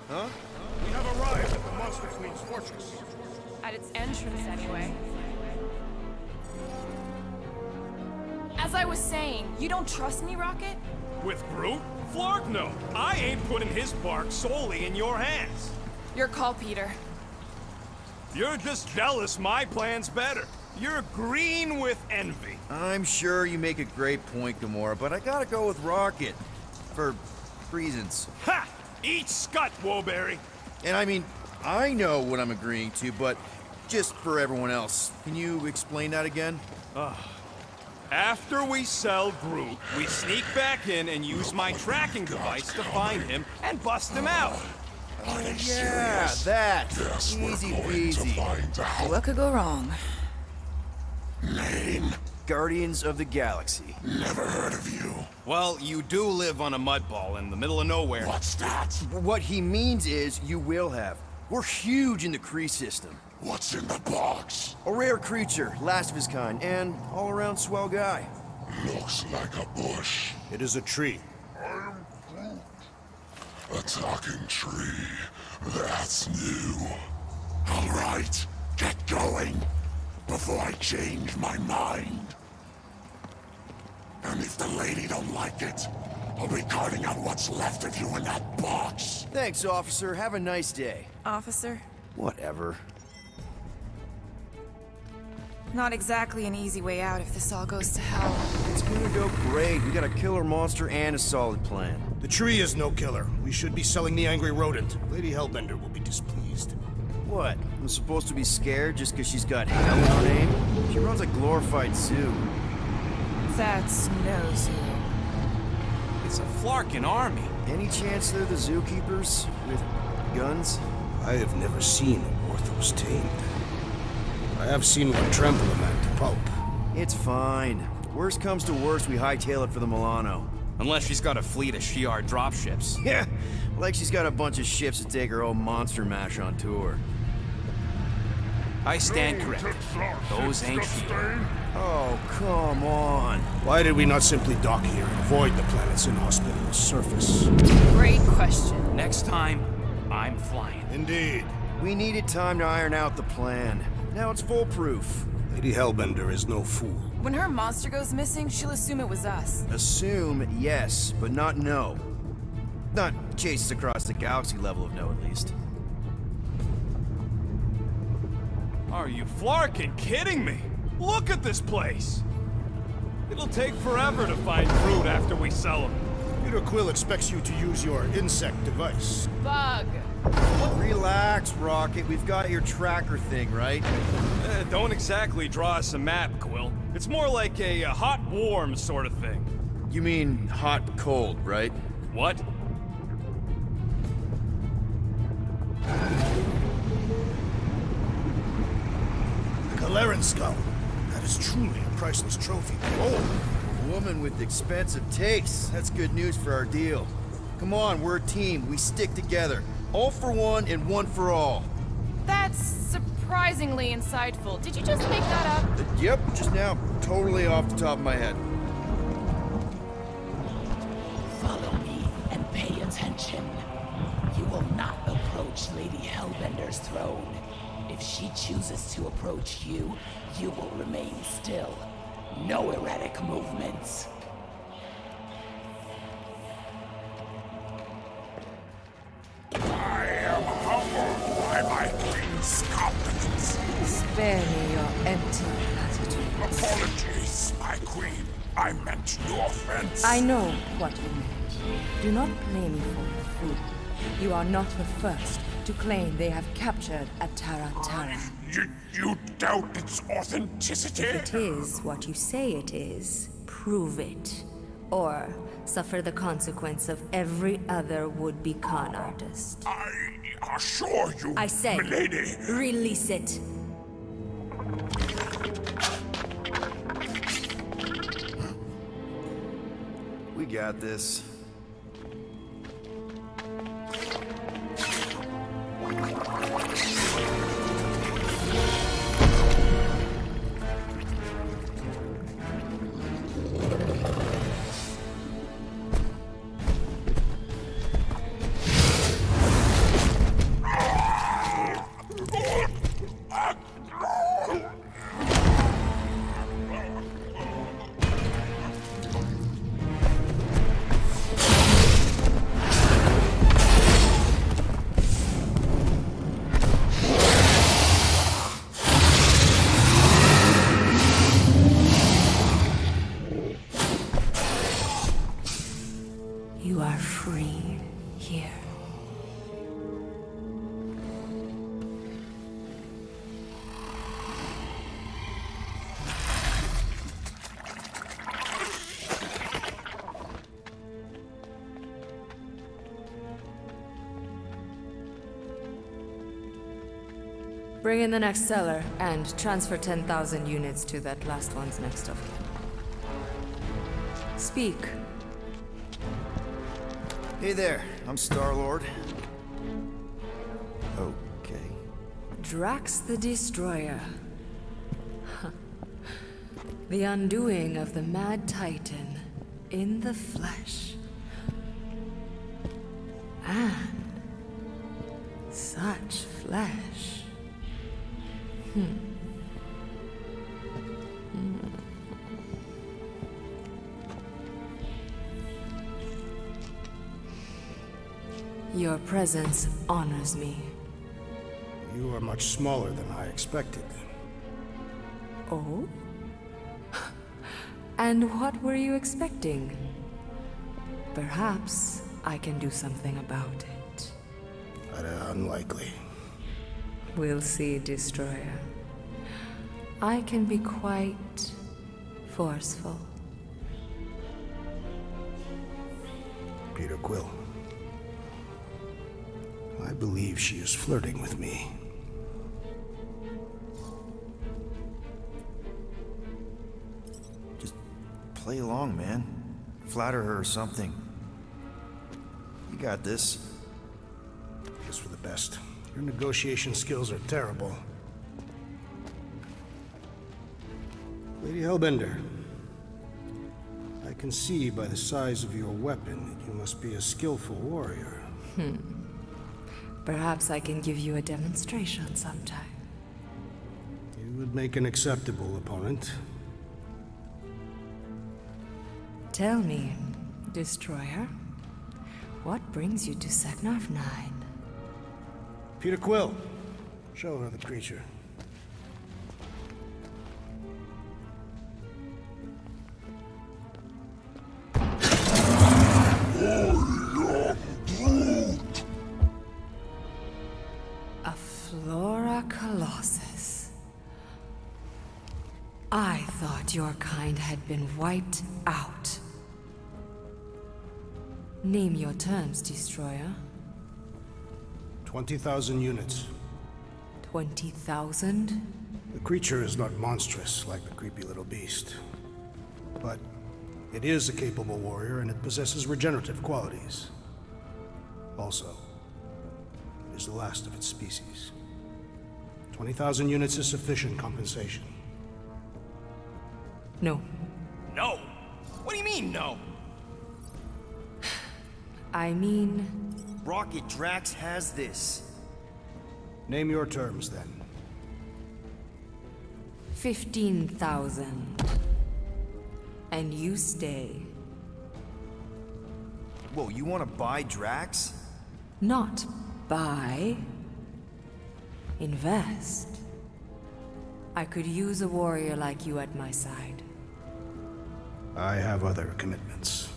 Huh? We have arrived at the Monster Queen's fortress. At its entrance, anyway. As I was saying, you don't trust me, Rocket? With Groot? Flark, no. I ain't putting his bark solely in your hands. Your call, Peter. You're just jealous my plan's better. You're green with envy. I'm sure you make a great point, Gamora, but I gotta go with Rocket. For reasons. Ha! Eat scut, Woberry. And I mean, I know what I'm agreeing to, but just for everyone else, can you explain that again? After we sell Groot, we sneak back in and use my tracking device to find him and bust him out. Yeah, that. Easy peasy. What could go wrong? Name? Guardians of the Galaxy. Never heard of you. Well, you do live on a mud ball in the middle of nowhere. What's that? What he means is you will have. We're huge in the Kree system. What's in the box? A rare creature, last of his kind, and all-around swell guy. Looks like a bush. It is a tree. A talking tree. That's new. All right, get going. Before I change my mind. And if the lady don't like it, I'll be carting out what's left of you in that box. Thanks, officer. Have a nice day. Officer? Whatever. Not exactly an easy way out if this all goes to hell. It's gonna go great. We got a killer monster and a solid plan. The tree is no killer. We should be selling the angry rodent. Lady Hellbender will be displeased. What? I'm supposed to be scared just because she's got hell in her name? She runs a glorified zoo. That's no zoo. It's a Flarkin army. Any chance they're the zookeepers? With guns? I have never seen a Orthos tamed. I have seen one trample a man to pulp. It's fine. Worst comes to worst, we hightail it for the Milano. Unless she's got a fleet of Shi'ar dropships. Yeah, like she's got a bunch of ships to take her own monster mash on tour. I stand corrected. Those ain't Shi'ar. Oh, come on. Why did we not simply dock here and avoid the planet's inhospitable surface? Great question. Next time, I'm flying. Indeed. We needed time to iron out the plan. Now it's foolproof. Lady Hellbender is no fool. When her monster goes missing, she'll assume it was us. Assume, yes, but not no. Not chases across the galaxy level of no, at least. Are you Flarkin kidding me? Look at this place! It'll take forever to find Groot after we sell him. Peter Quill expects you to use your insect device. Bug. Relax, Rocket. We've got your tracker thing, right? Don't exactly draw us a map, Quill. It's more like a hot-warm sort of thing. You mean hot-cold, right? What? The Galeran skull. That is truly a priceless trophy. Oh, a woman with expensive tastes. That's good news for our deal. Come on, we're a team. We stick together. All for one and one for all. That's surprisingly insightful. Did you just make that up? Yep, just now. Totally off the top of my head. Follow me and pay attention. You will not approach Lady Hellbender's throne. If she chooses to approach you, you will remain still. No erratic movements. I am humbled by my queen's competence. Spare me your empty platitudes. Apologies, my queen. I meant no offense. I know what you meant. Do not play me for a fool. You are not the first to claim they have captured a Tara. You doubt its authenticity? If it is what you say it is, prove it. Or suffer the consequence of every other would-be con artist. I assure you, I say, milady. Release it. We got this. You are free here. Bring in the next cellar and transfer 10,000 units to that last one's next of you. Speak. Hey there, I'm Star-Lord. Okay. Drax the Destroyer. The undoing of the Mad Titan in the flesh. And such flesh. Your presence honors me. You are much smaller than I expected. Oh? And what were you expecting? Perhaps I can do something about it. Unlikely. We'll see, Destroyer. I can be quite forceful. Peter Quill. I believe she is flirting with me. Just play along, man. Flatter her or something. You got this. Just for the best. Your negotiation skills are terrible. Lady Hellbender, I can see by the size of your weapon that you must be a skillful warrior. Perhaps I can give you a demonstration sometime. You would make an acceptable opponent. Tell me, Destroyer, what brings you to Seknarf 9? Peter Quill, show her the creature. A Flora Colossus. I thought your kind had been wiped out. Name your terms, Destroyer. 20,000 units. 20,000? The creature is not monstrous like the creepy little beast. But it is a capable warrior and it possesses regenerative qualities. Also, it is the last of its species. 20,000 units is sufficient compensation. No. No! What do you mean, no? I mean... Rocket Drax has this. Name your terms, then. 15,000. And you stay. Whoa, you want to buy Drax? Not buy. Invest. I could use a warrior like you at my side. I have other commitments.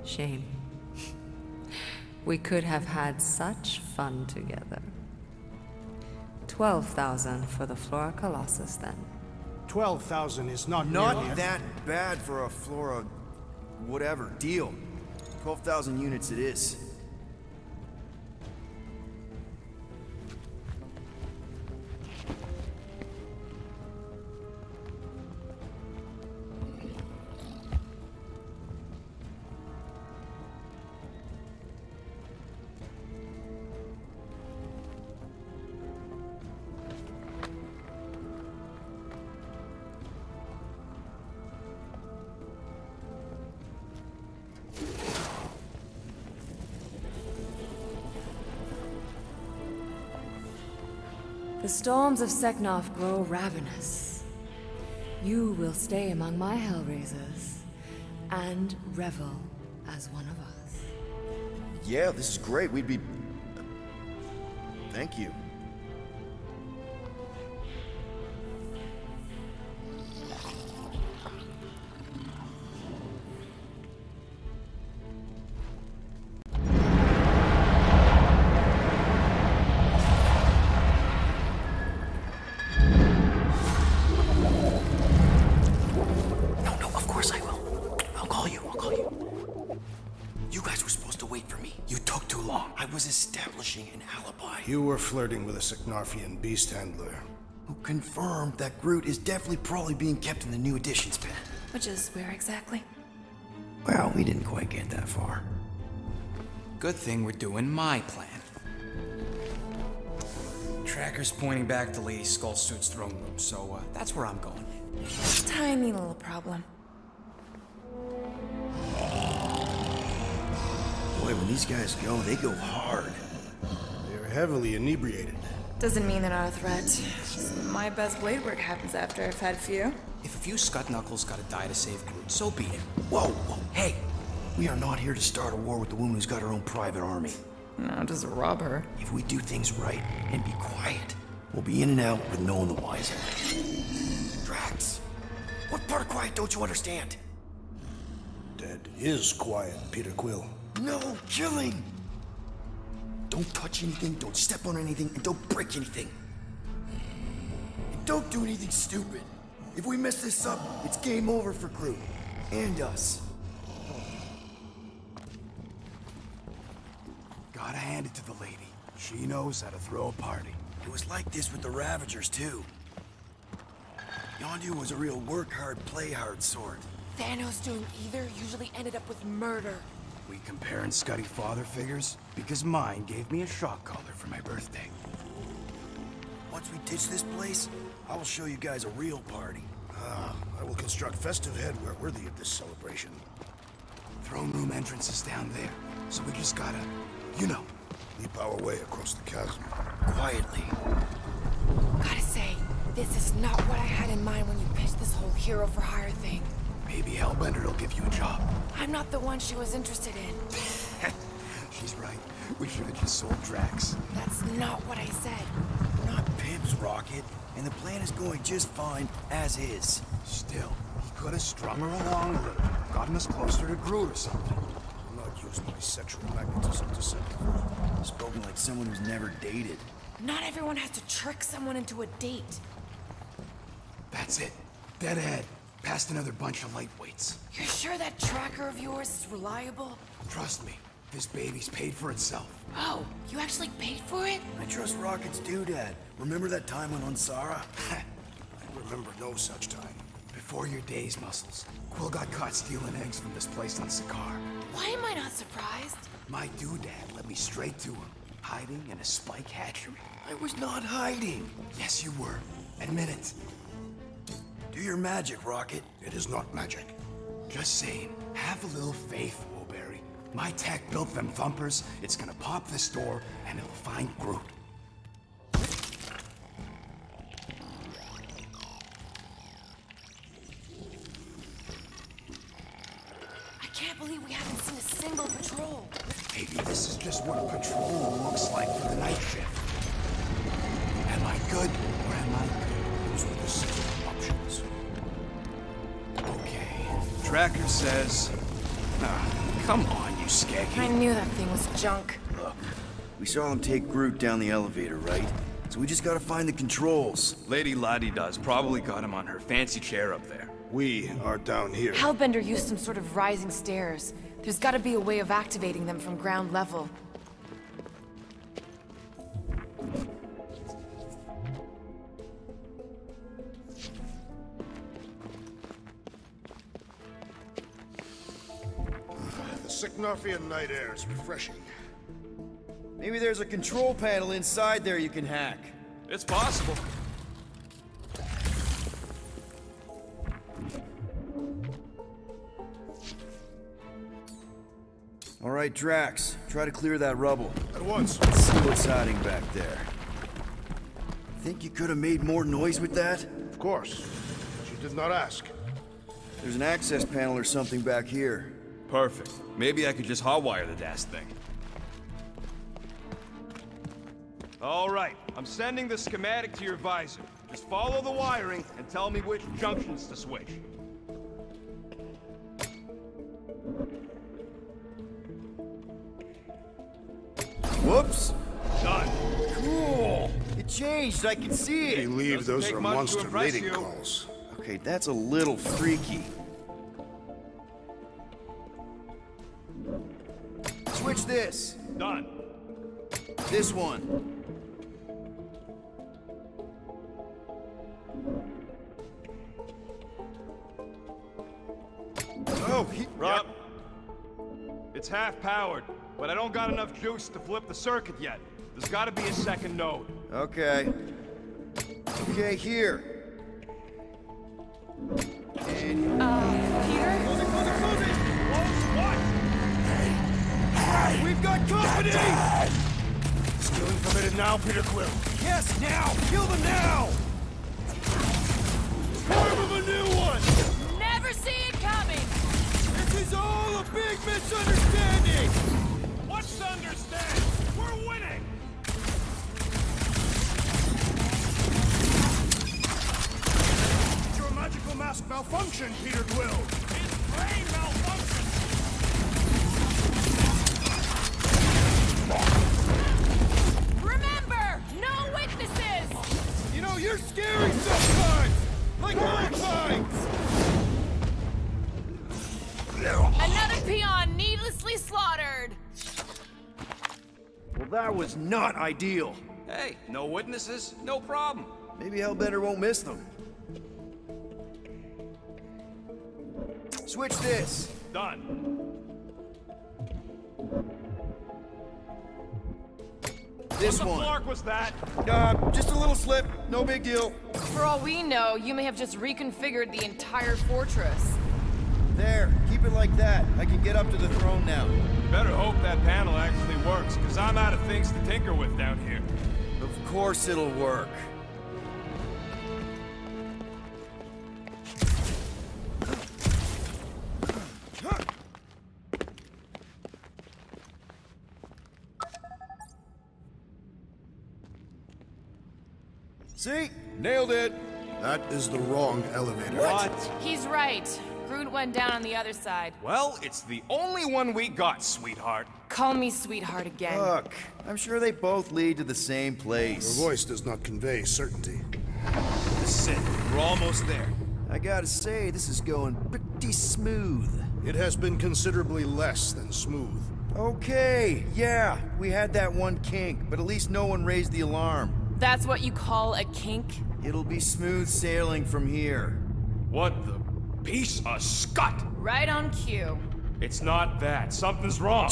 Shame. We could have had such fun together. 12,000 for the Flora Colossus, then. 12,000 is not Not nearly that bad for a Flora... whatever. Deal. 12,000 units it is. The storms of Seknarf grow ravenous. You will stay among my Hellraisers and revel as one of us. Yeah, this is great. We'd be... Thank you. you. You guys were supposed to wait for me. You took too long. I was establishing an alibi. You were flirting with a Seknarfian beast handler. Who confirmed that Groot is definitely probably being kept in the new editions bin. Which is where exactly? Well, we didn't quite get that far. Good thing we're doing my plan. Tracker's pointing back to Lady Skullsuit's throne room, so that's where I'm going. Tiny little problem. Boy, when these guys go, they go hard. They're heavily inebriated. Doesn't mean they're not a threat. My best blade work happens after I've had a few. If a few scut knuckles gotta die to save Groot, so be it. Whoa, whoa, hey! We are not here to start a war with the woman who's got her own private army. No, just rob her. If we do things right and be quiet, we'll be in and out with no one the wiser. Drax, what part of quiet don't you understand? Dead is quiet, Peter Quill. No killing! Don't touch anything, don't step on anything, and don't break anything. And don't do anything stupid. If we mess this up, it's game over for Groot. And us. Gotta hand it to the lady. She knows how to throw a party. It was like this with the Ravagers, too. Yondu was a real work hard, play hard sort. Thanos doing either usually ended up with murder. We comparing Scuddy father figures? Because mine gave me a shock collar for my birthday. Once we ditch this place, I will show you guys a real party. I will construct festive headwear worthy of this celebration. Throne room entrance is down there, so we just gotta, you know. Leap our way across the chasm. Quietly. Gotta say, this is not what I had in mind when you pitched this whole hero for hire thing. Maybe Hellbender'll give you a job. I'm not the one she was interested in. She's right. We should have just sold Drax. That's not what I said. We're not pimps, Rocket, and the plan is going just fine as is. Still, he could have strung her along a little, gotten us closer to Groot or something. Do not use my sexual magnetism to set you free. Spoken like someone who's never dated. Not everyone has to trick someone into a date. That's it. Dead ahead. Past another bunch of lightweights. You're sure that tracker of yours is reliable? Trust me, this baby's paid for itself. Oh, you actually paid for it? I trust Rocket's doodad. Remember that time on Unsara? I remember no such time. Before your days, Muscles, Quill got caught stealing eggs from this place on Sakaar. Why am I not surprised? My doodad led me straight to him, hiding in a spike hatchery. I was not hiding. Yes, you were. Admit it. Do your magic, Rocket. It is not magic. Just saying, have a little faith, Woolberry. My tech built them thumpers. It's gonna pop this door, and it'll find Groot. I can't believe we haven't seen a single patrol. Maybe this is just what a patrol looks like for the night shift. Am I good, or am I good? Those were the simple options. Okay. Tracker says... come on, you I skaggy. knew that thing was junk. Look, we saw him take Groot down the elevator, right? So we just gotta find the controls. Lady Ladi-Da's probably got him on her fancy chair up there. We are down here. Hellbender used some sort of rising stairs. There's gotta be a way of activating them from ground level. The Seknarfian night air is refreshing. Maybe there's a control panel inside there you can hack. It's possible. All right, Drax, try to clear that rubble. At once. Let's see what's hiding back there. Think you could have made more noise with that? Of course. She did not ask. There's an access panel or something back here. Perfect. Maybe I could just hotwire the dashed thing. All right, I'm sending the schematic to your visor. Just follow the wiring and tell me which junctions to switch. Whoops! Done. Cool! It changed, I can see I it! believe Doesn't those take are much to monster impress mating you. calls. Okay, that's a little freaky. Switch this. Done. This one. Oh, Yep. It's half powered, but I don't got enough juice to flip the circuit yet. There's gotta be a second node. Okay. Okay, here. And... Peter? Close it! Close what? We've got company! Stealing permitted now, Peter Quill. Yes, now! Kill them now! Form of a new one! Never see it coming! This is all a big misunderstanding! What's to understand? We're winning! Your magical mask malfunction, Peter Quill. His brain malfunction! Remember, no witnesses! You know, you're scary sometimes! Like old times! Another peon needlessly slaughtered! Well, that was not ideal. Hey, no witnesses, no problem. Maybe Hellbender won't miss them. Switch this. Done. This What the one. flark was that? Just a little slip. No big deal. For all we know, you may have just reconfigured the entire fortress. There. Keep it like that. I can get up to the throne now. You better hope that panel actually works, because I'm out of things to tinker with down here. Of course it'll work. See? Nailed it! That is the wrong elevator. What? He's right. Groot went down on the other side. Well, it's the only one we got, sweetheart. Call me sweetheart again. Look, I'm sure they both lead to the same Your place. voice does not convey certainty. This is it. We're almost there. I gotta say, this is going pretty smooth. It has been considerably less than smooth. Okay, yeah, we had that one kink, but at least no one raised the alarm. That's what you call a kink? It'll be smooth sailing from here. What the piece of scut? Right on cue. It's not that. Something's wrong.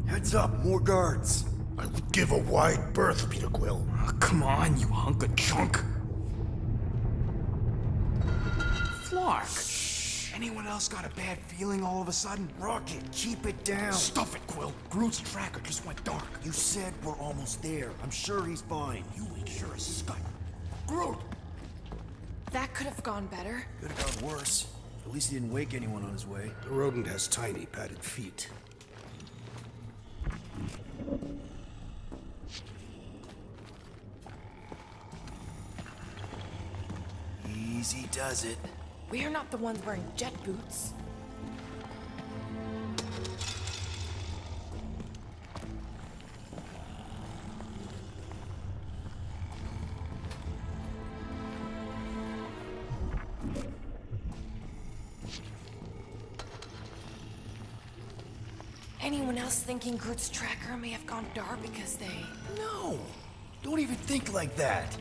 Heads up, more guards. I would give a wide berth, Peter Quill. Oh, come on, you hunk of junk. Flark. Anyone else got a bad feeling all of a sudden? Rocket, keep it down. Stuff it, Quill. Groot's tracker just went dark. You said we're almost there. I'm sure he's fine. You ain't sure as scut. Groot! That could have gone better. Could have gone worse. At least he didn't wake anyone on his way. The rodent has tiny padded feet. Easy does it. We are not the ones wearing jet boots. Anyone else thinking Groot's tracker may have gone dark because they... No! Don't even think like that.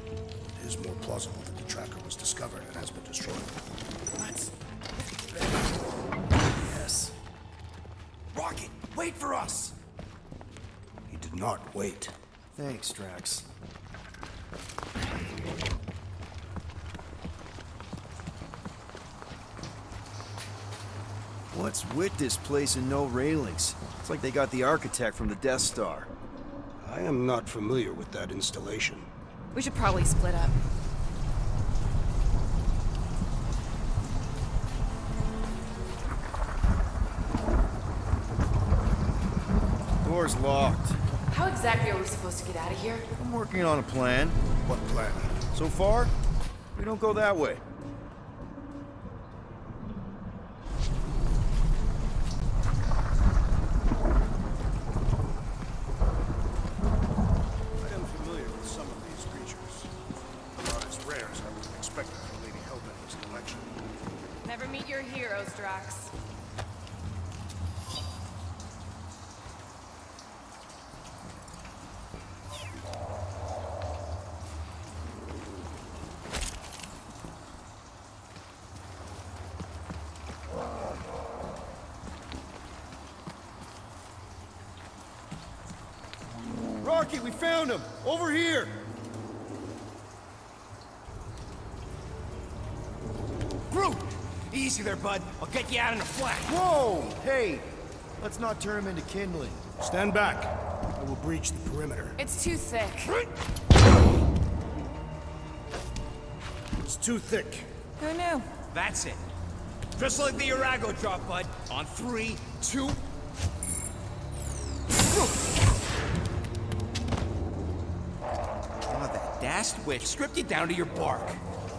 It is more plausible that the tracker was discovered and has been destroyed. Let's... Yes. Rocket, wait for us! He did not wait. Thanks, Drax. What's with this place and no railings? It's like they got the architect from the Death Star. I am not familiar with that installation. We should probably split up. Door's locked. How exactly are we supposed to get out of here? I'm working on a plan. What plan? So far, we don't go that way. I am familiar with some of these creatures. Not as rare as I would have expected for Lady Hellbender's collection. Never meet your heroes, Drax. Flarky, we found him! Over here! Groot! Easy there, bud. I'll get you out in a flash. Whoa! Hey! Let's not turn him into kindling. Stand back. I will breach the perimeter. It's too thick. It's too thick. Who knew? That's it. Just like the Urago drop, bud. On 3, 2... Oh, that dashed witch stripped you down to your bark.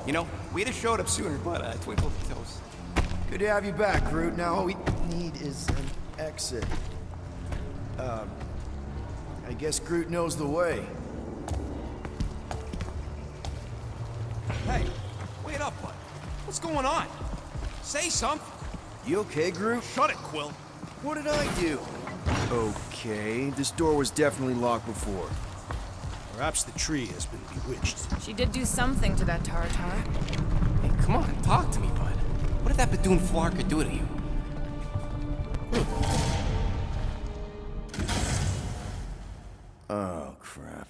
You know, we'd have showed up sooner, but twinkle the toes. Good to have you back, Groot. Now all we need is an exit. I guess Groot knows the way. Hey, wait up, bud. What's going on? Say something. You okay, Groot? Shut it, Quill. What did I do? Okay, this door was definitely locked before. Perhaps the tree has been bewitched. She did do something to that Tartar. Hey, come on, talk to me, bud. What did that Bethune Flarka do to you? Oh, crap.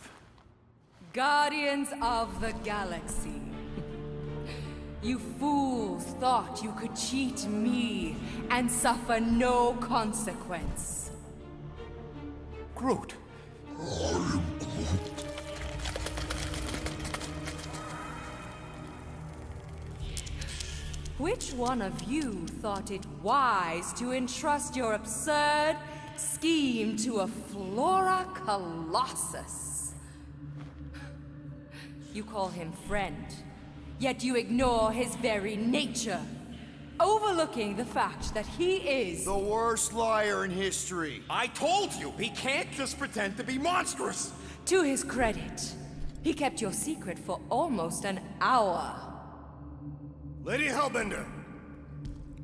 Guardians of the Galaxy. You fools thought you could cheat me and suffer no consequence. Groot. Which one of you thought it wise to entrust your absurd scheme to a Flora Colossus? You call him friend, yet you ignore his very nature, overlooking the fact that he is The worst liar in history. I told you, he can't just pretend to be monstrous. To his credit, he kept your secret for almost an hour. Lady Hellbender,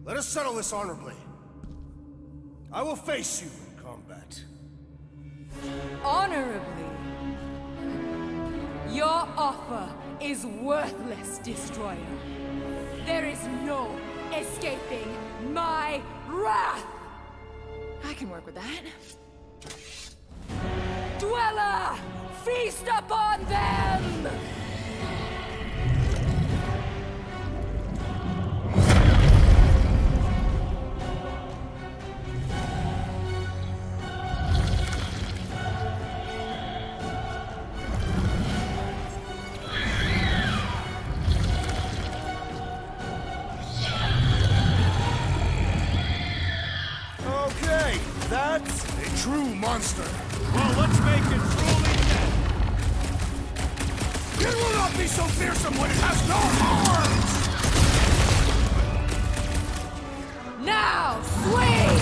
let us settle this honorably. I will face you in combat. Honorably? Your offer is worthless, Destroyer. There is no escaping my wrath! I can work with that. Dweller! Feast upon them! Okay, that's A true monster. Well, let's make it truly dead. It will not be so fearsome when it has no arms! Now, swing!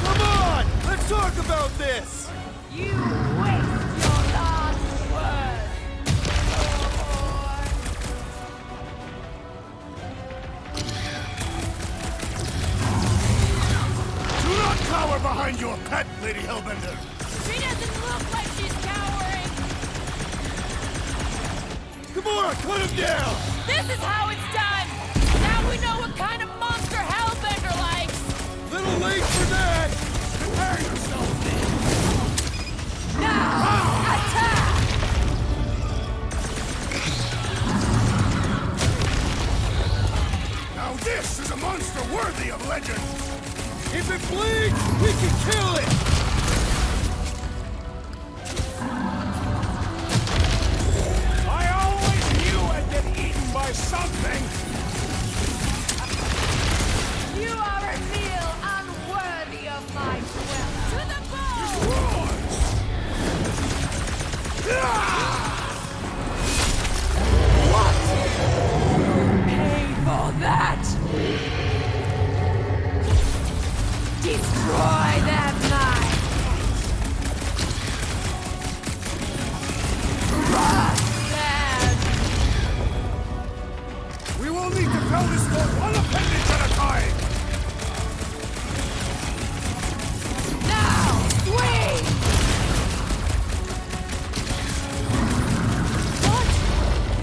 Come on! Let's talk about this! You waste your last word! Do not cower behind your pet, Lady Hellbender! She doesn't look like she's cowering. Come on, cut him down! This is how it's done. Now we know what kind of monster Hellbender likes. Little late for that! Prepare yourself! Now, attack! Now this is a monster worthy of legend! If it bleeds, we can kill it! I always knew I'd get eaten by something. You are a meal unworthy of my dweller. To the bone! Pay for that! Destroy that knife! Crush them! We will need to fell this fort one appendage at a time! Now, swing! What?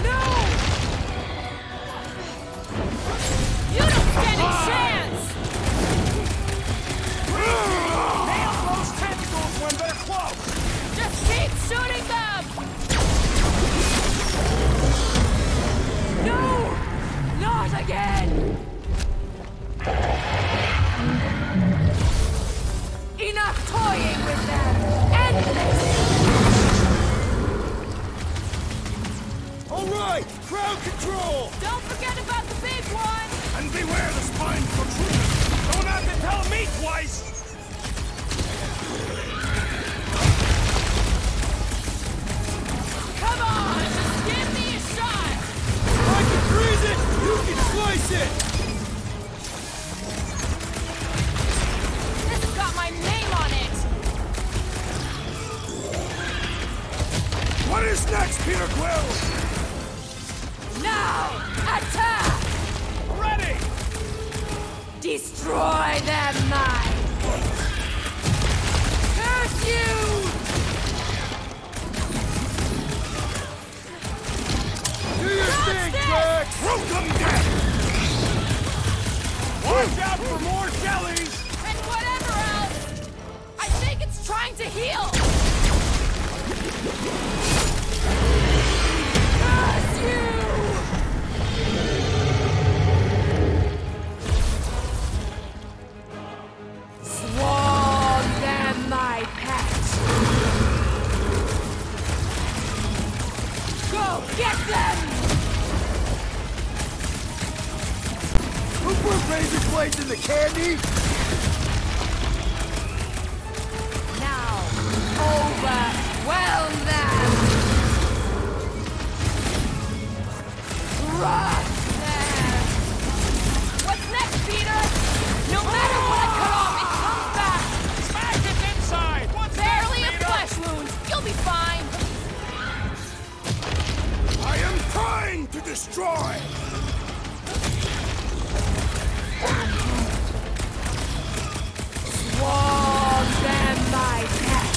No! You don't stand a chance! again! Enough toying with them! End this! Alright! Crowd control! Don't forget about the big one! And beware the spine protruders! Don't have to tell me twice! Come on! Just give me a shot! I can freeze it! You can slice it! This has got my name on it! What is next, Peter Quill? Now! Attack! Ready! Destroy them, mine! Curse you! Do your thing, this! Max! Root them dead! Watch out for more jellies! And whatever else! I think it's trying to heal! Curse you! Swallow them, my pet! Go get them! Who put razor blades in the candy? Now, overwhelm them! Crush them! What's next, Peter? No matter what I cut off, it comes back! Smash it inside! What's Barely a next, Peter? flesh wound! You'll be fine! I am trying to destroy! Swallow them, my pet!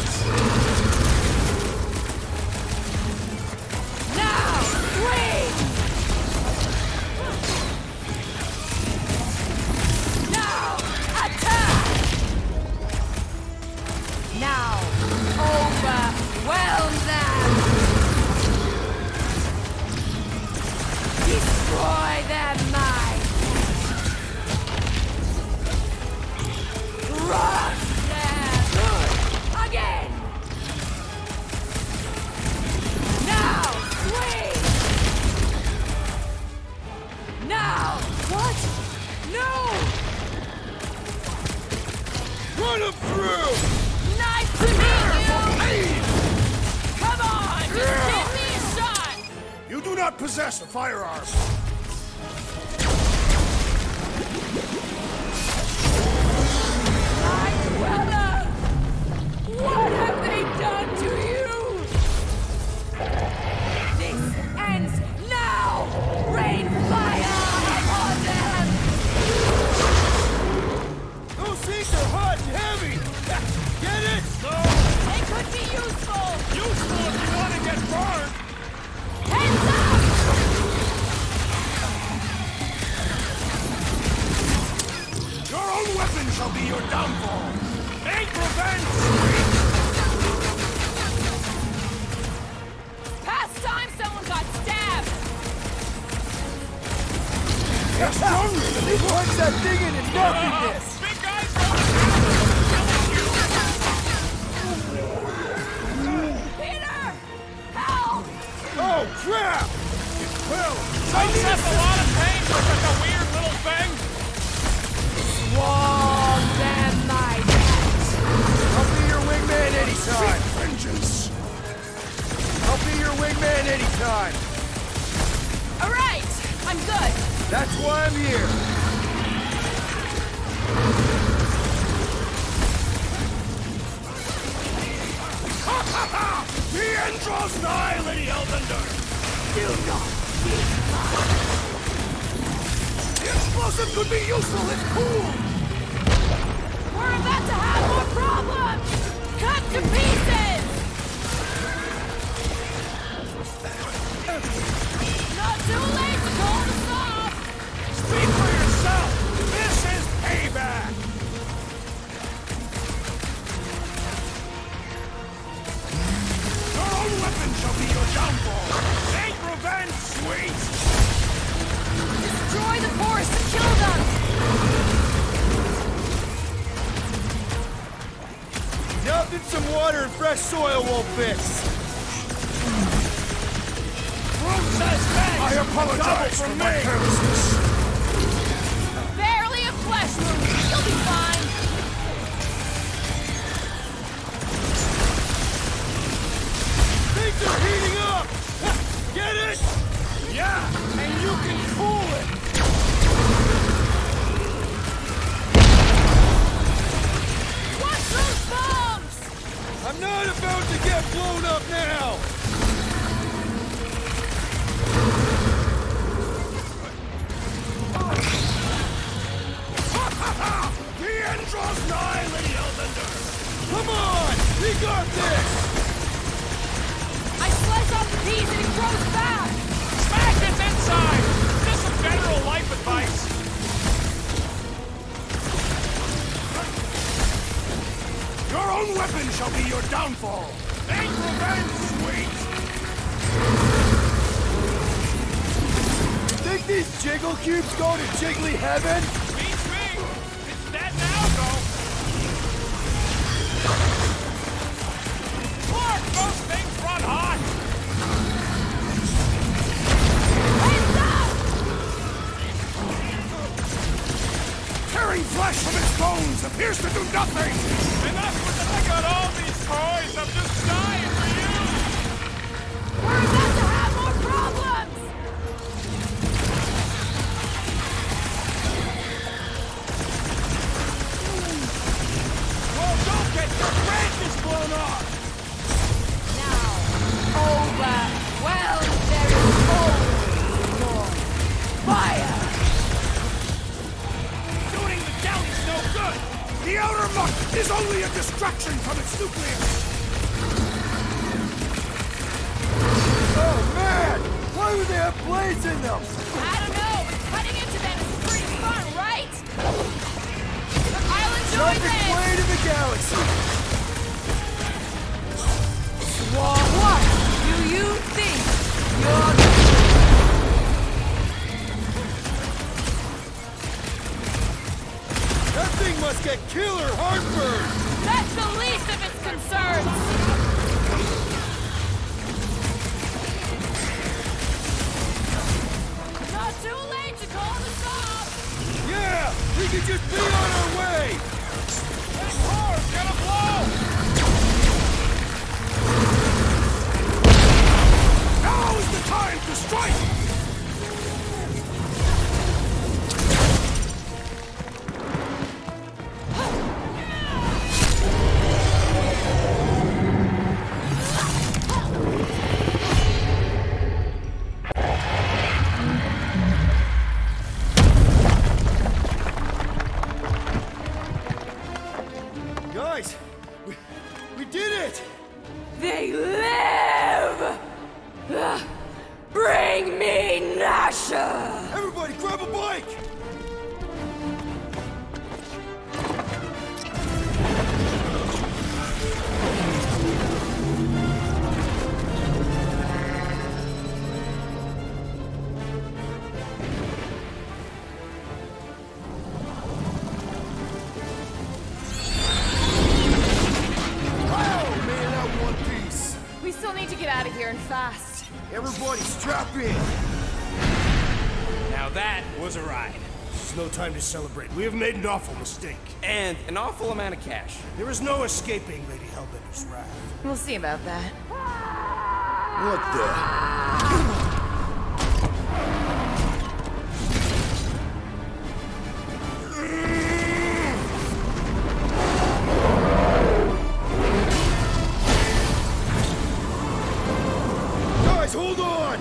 Now, swing! Now, attack! Now, overwhelm them! Destroy them, my crush them! Again! Now, swing! Now, what? No! Run them through! Nice to meet you! Come on! Just give me a shot! You do not possess a firearm! My brother! What have they done to you? This ends now! Rain fire upon them! Those things are hot and heavy! Get it? They could be useful! Useful if you want to get burned! Heads up! Your own weapon shall be your downfall! Ain't revenge! Past time someone got stabbed! It's stronger than they punch that thing in its nothingness! Big guys Peter! Help! Oh, crap! Will! Takes us a lot of pain for such a weird little thing! Swallow them, my pet! I'll be your wingman anytime! Vengeance! I'll be your wingman anytime! Alright! I'm good! That's why I'm here! Ha ha ha! The end draws nigh, Lady Hellbender! Do not be The explosive could be useful if cool! We're about to have more problems! Cut to pieces! Not too late to call this off! Speak for yourself! This is payback! Your own weapon shall be your downfall! Ain't revenge, sweet! Destroy the water and fresh soil won't fix. I apologize for my carelessness. Barely a flesh wound. You'll be fine. Things are heating up! Get it? Yeah, and you can cool it! Watch those bombs! I'm not about to get blown up now! The end draws nigh, Lady Hellbender! Come on! We got this! I slice off the piece and it grows back! Smash its inside! Just some general life advice. Your own weapon shall be your downfall! Ain't revenge sweet! Think these jiggle cubes go to jiggly heaven? Beats me! It's dead now, though! Look! Those things run hot! Tearing flesh from its bones appears to do nothing! Enough with the I got all these toys! I'm just dying for you! We're about to have more problems! Well, don't get your branches blown off! Now, overwhelmed, there is always more fire! Shooting the galley's no good! The outer muck is only a distraction from its nucleus! Oh man! Why would they have blades in them? I don't know, but cutting into them is pretty fun, right? I'll enjoy Sharpest this! blade in the galaxy! What do you think you're That thing must get killer heartburn! That's the least of its concerns! Not too late to call the stop! Yeah! We could just be on our way! That car's gonna blow! Now is the time to strike! Guys, we did it! They live! Bring me Nasha! Everybody grab a bike! We still need to get out of here and fast. Everybody strap in! Now that was a ride. There's no time to celebrate. We have made an awful mistake. And an awful amount of cash. There is no escaping Lady Hellbender's wrath. We'll see about that. What the? Guys, hold on!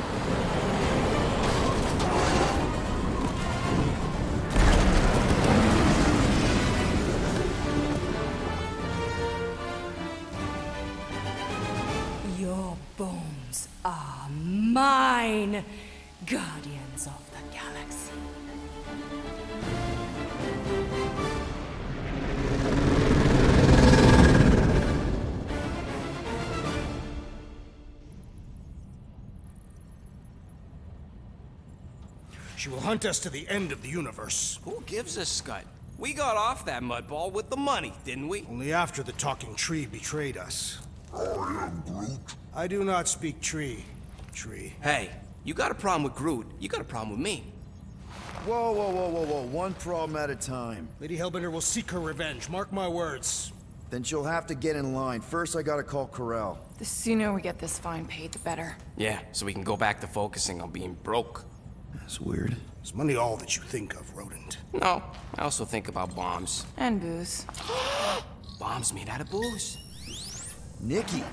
Your bones are mine, guardians of the galaxy. She will hunt us to the end of the universe. Who gives a scut? We got off that mudball with the money, didn't we? Only after the talking tree betrayed us. I am Groot. I do not speak tree. Hey, you got a problem with Groot, you got a problem with me. Whoa, whoa, whoa, whoa, whoa. One problem at a time. Lady Hellbender will seek her revenge, mark my words. Then she'll have to get in line. First, I gotta call Corel. The sooner we get this fine paid, the better. Yeah, so we can go back to focusing on being broke. That's weird. Is money all that you think of, rodent? No, I also think about bombs. And booze. Bombs made out of booze. Nikki,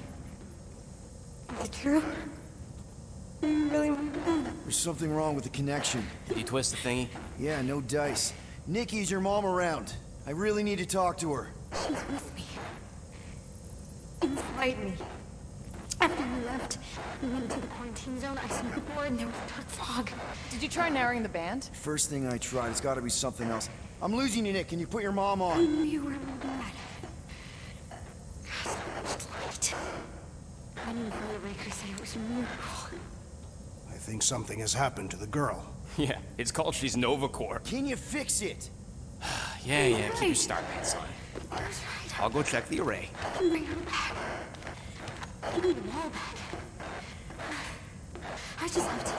Is it true? You really want that? there's something wrong with the connection. Did you twist the thingy? Yeah, no dice. Nikki, is your mom around? I really need to talk to her. She's with me. Inside me. After you left, we went into the quarantine zone. I seen the board and there was dark fog. Did you try narrowing the band? First thing I tried, it's gotta be something else. I'm losing you, Nick. Can you put your mom I on? knew you were bad. So much light. I knew Brother Raker said it was a miracle. I think something has happened to the girl. Yeah, it's called She's Novacore. Can you fix it? Yeah, keep your star pants on. That's right. I'll go check the array. I can bring her back. I need them all back. I just have to...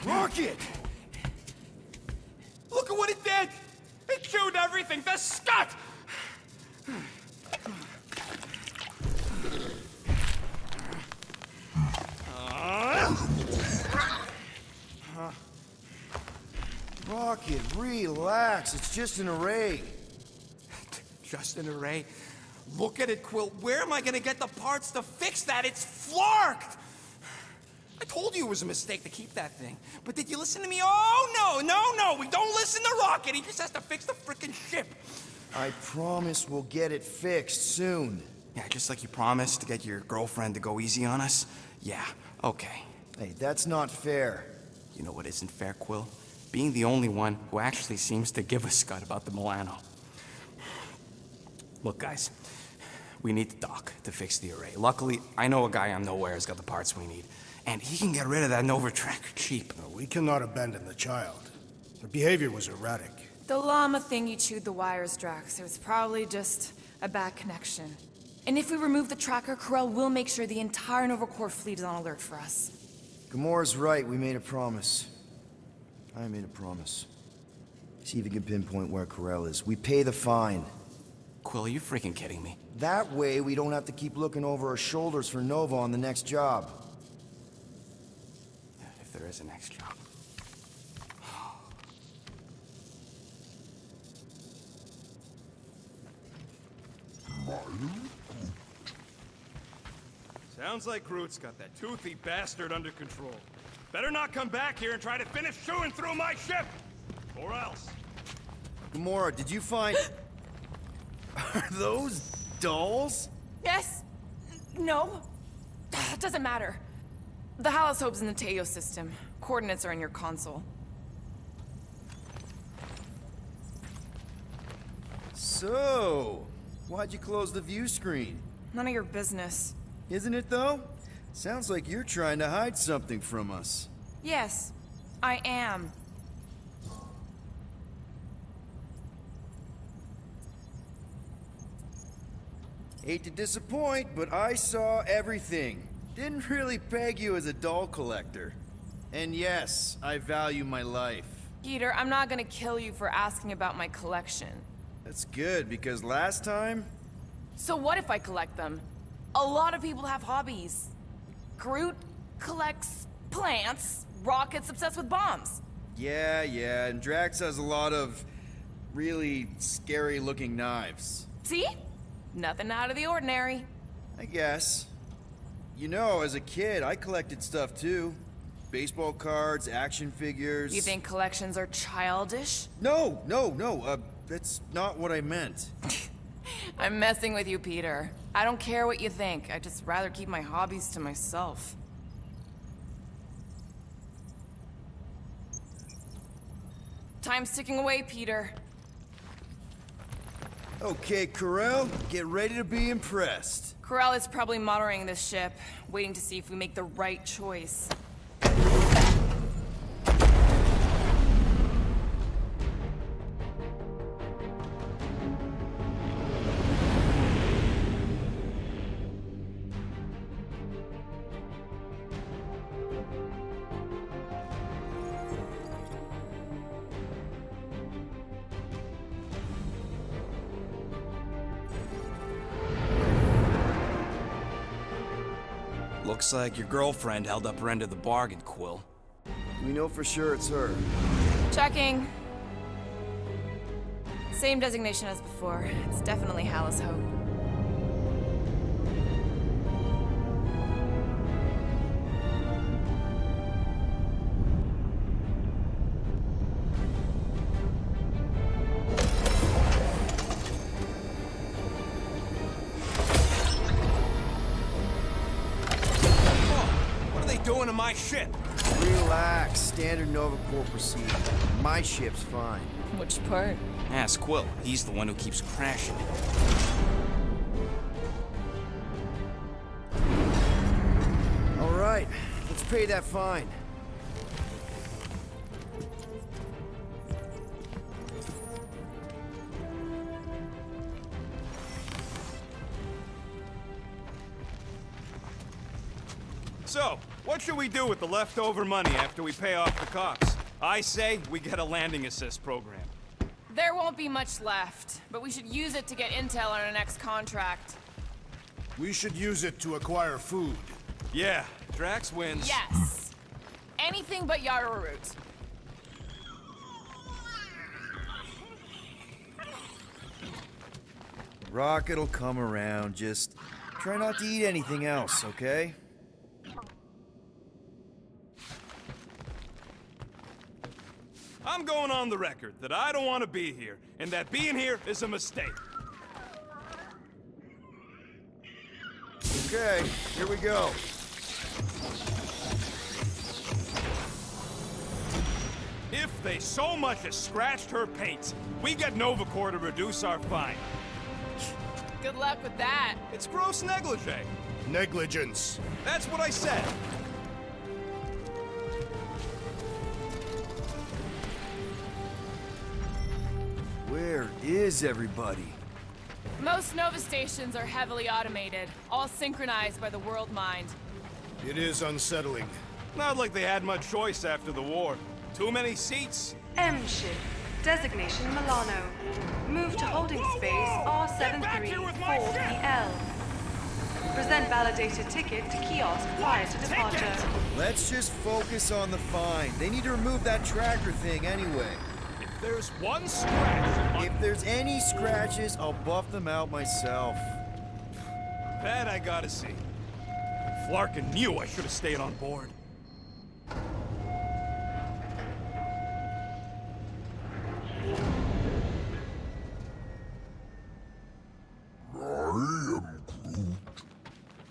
Rocket! Look at what it did! It chewed everything! The scut! Rocket, relax. It's just an array. Just an array. Look at it, Quill. Where am I gonna get the parts to fix that? It's flarked! I told you it was a mistake to keep that thing. But did you listen to me? Oh, no! We don't listen to Rocket. He just has to fix the frickin' ship. I promise we'll get it fixed soon. Yeah, just like you promised to get your girlfriend to go easy on us? Yeah, okay. Hey, that's not fair. You know what isn't fair, Quill? Being the only one who actually seems to give a scut about the Milano. Look, guys, we need the doc to fix the array. Luckily, I know a guy on Nowhere has got the parts we need. And he can get rid of that Nova tracker cheap. No, we cannot abandon the child. Her behavior was erratic. The llama thing you chewed the wires, Drax. It was probably just a bad connection. And if we remove the tracker, Corel will make sure the entire Nova Corps fleet is on alert for us. Gamora's right. We made a promise. I made a promise. See if you can pinpoint where Corel is. We pay the fine. Quill, are you freaking kidding me? That way, we don't have to keep looking over our shoulders for Nova on the next job. If there is a next job. Sounds like Groot's got that toothy bastard under control. Better not come back here and try to finish chewing through my ship! Or else. Gamora, did you find... Are those dolls? Yes? No? It doesn't matter. The Halosobe's in the Teo system. Coordinates are in your console. So, why'd you close the view screen? None of your business. Isn't it, though? Sounds like you're trying to hide something from us. Yes, I am. Hate to disappoint, but I saw everything. Didn't really peg you as a doll collector. And yes, I value my life. Peter, I'm not gonna kill you for asking about my collection. That's good, because last time... So what if I collect them? A lot of people have hobbies. Groot collects plants, Rocket's obsessed with bombs. Yeah, and Drax has a lot of really scary-looking knives. See? Nothing out of the ordinary. I guess. You know, as a kid, I collected stuff too. Baseball cards, action figures... You think collections are childish? No, that's not what I meant. I'm messing with you, Peter. I don't care what you think. I'd just rather keep my hobbies to myself. Time's ticking away, Peter. Okay, Corel, get ready to be impressed. Corral is probably monitoring this ship, waiting to see if we make the right choice. Looks like your girlfriend held up her end of the bargain, Quill. We know for sure it's her. Checking. Same designation as before. It's definitely Hal's Hope. Doing to my ship? Relax. Standard Nova Corps procedure. My ship's fine. Which part? Ask Quill. He's the one who keeps crashing it. All right. Let's pay that fine. So, what should we do with the leftover money after we pay off the cops? I say we get a landing assist program. There won't be much left, but we should use it to get intel on our next contract. We should use it to acquire food. Yeah, Drax wins. Yes. Anything but Yarrow root. Rocket'll come around. Just try not to eat anything else, okay? I'm going on the record that I don't want to be here, and that being here is a mistake. Okay, here we go. If they so much as scratched her paint, we get Nova Corps to reduce our fine. Good luck with that. It's gross negligee. Negligence. That's what I said. Where is everybody? Most Nova stations are heavily automated, all synchronized by the world mind. It is unsettling. Not like they had much choice after the war. Too many seats. M ship. Designation Milano. Move to holding space R734PL. Present validated ticket to kiosk prior to departure. Let's just focus on the fine. They need to remove that tracker thing anyway. If there's one scratch... If there's any scratches, I'll buff them out myself. That I gotta see. Flarkin knew I should have stayed on board.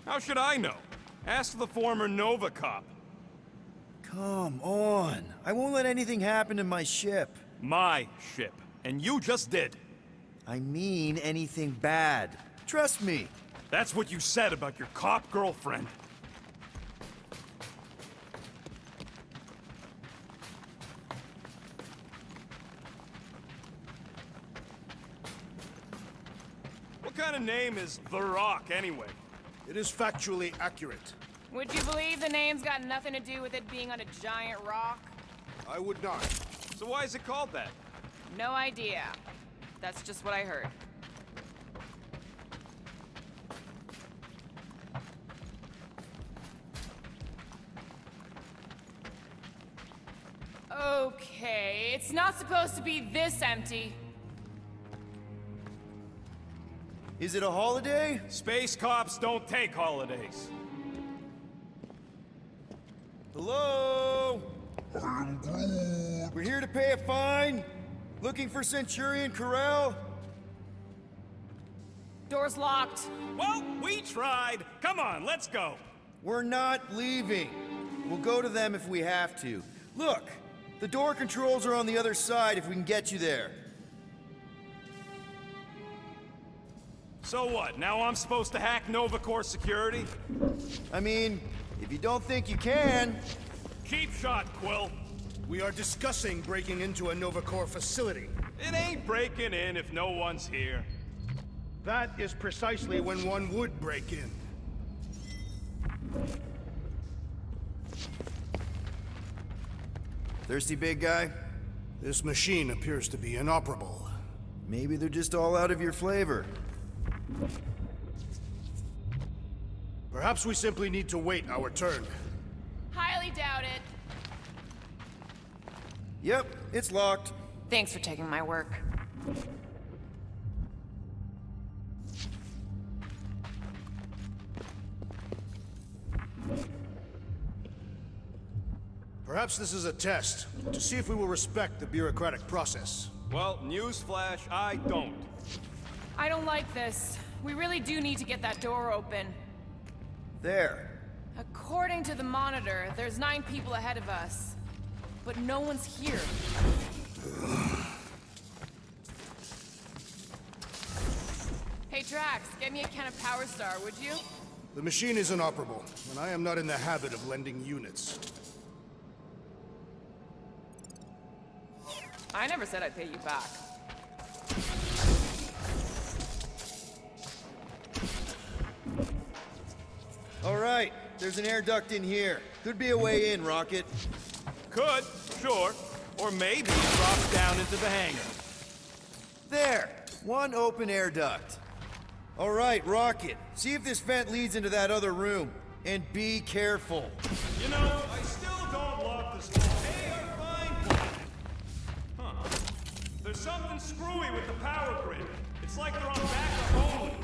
How should I know? Ask the former Nova cop. Come on. I won't let anything happen to my ship. My ship. And you just did. I mean anything bad. Trust me. That's what you said about your cop girlfriend. What kind of name is The Rock, anyway? It is factually accurate. Would you believe the name's got nothing to do with it being on a giant rock? I would not. So why is it called that? No idea. That's just what I heard. Okay, it's not supposed to be this empty. Is it a holiday? Space cops don't take holidays. Hello? We're here to pay a fine. Looking for Centurion Corel? Door's locked. Well, we tried. Come on, let's go. We're not leaving. We'll go to them if we have to. Look, The door controls are on the other side if we can get you there. So what, now I'm supposed to hack Nova Corps security? I mean, if you don't think you can... Cheap shot, Quill. We are discussing breaking into a Nova Corps facility. It ain't breaking in if no one's here. That is precisely when one would break in. Thirsty, big guy? This machine appears to be inoperable. Maybe they're just all out of your flavor. Perhaps we simply need to wait our turn. Highly doubt it. Yep, it's locked. Thanks for taking my work. Perhaps this is a test, to see if we will respect the bureaucratic process. Well, newsflash, I don't. I don't like this. We really do need to get that door open. There. According to the monitor, there's 9 people ahead of us. But no one's here. Hey Drax, get me a can of Power Star, would you? The machine is inoperable, and I am not in the habit of lending units. I never said I'd pay you back. All right, there's an air duct in here. Could be a way in, Rocket. Could, sure. Or maybe it drops down into the hangar. There! One open air duct. All right, Rocket. See if this vent leads into that other room. And be careful. You know, I still don't love this whole hey, I'm fine plan. Huh. There's something screwy with the power grid. It's like they're on backup only.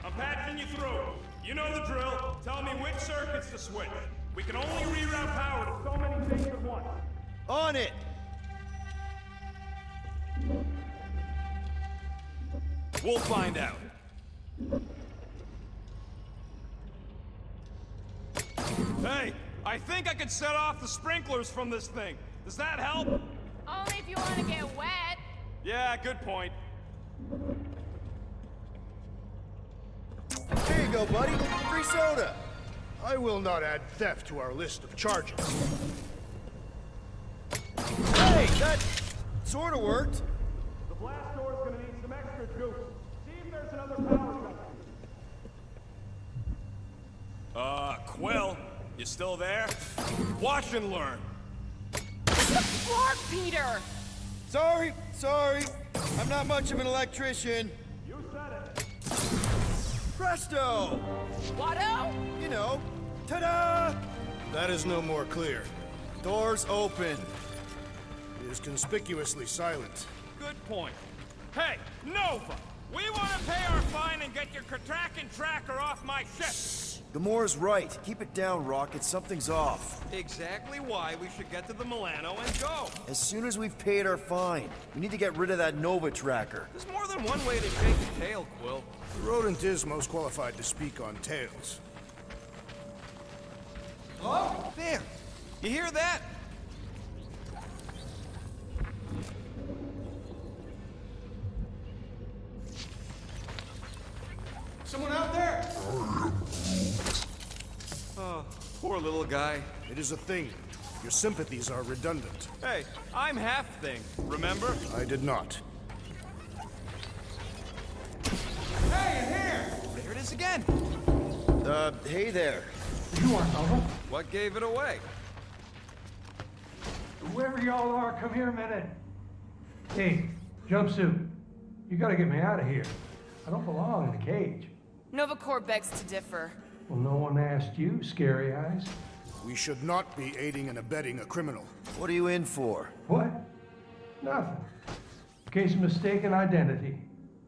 I'm patching you through. You know the drill. Tell me which circuits to switch. We can only reroute power to so many things at once. On it! We'll find out. Hey, I think I could set off the sprinklers from this thing. Does that help? Only if you want to get wet. Yeah, good point. There you go, buddy. Free soda. I will not add theft to our list of charges. Hey, that sort of worked. The blast door's gonna need some extra juice. See if there's another power cut. Quill, you still there? Watch and learn. Floor, Peter! Sorry. I'm not much of an electrician. You said it. Presto! Watto? You know, ta-da! That is no more clear. Doors open. It is conspicuously silent. Good point. Hey, Nova! We want to pay our fine and get your Kraken tracker off my ship! Gamora's right. Keep it down, Rocket. Something's off. Exactly why we should get to the Milano and go. As soon as we've paid our fine, we need to get rid of that Nova tracker. There's more than one way to shake a tail, Quill. The rodent is most qualified to speak on tails. Oh, there! You hear that? Someone out there! Oh, poor little guy. It is a thing. Your sympathies are redundant. Hey, I'm half thing, remember? I did not. Hey, in here! There it is again! Hey there. You aren't Nova. What gave it away? Whoever y'all are, come here a minute. Hey, jumpsuit. You gotta get me out of here. I don't belong in a cage. Nova Corps begs to differ. Well, no one asked you, Scary Eyes. We should not be aiding and abetting a criminal. What are you in for? What? Nothing. Case of mistaken identity.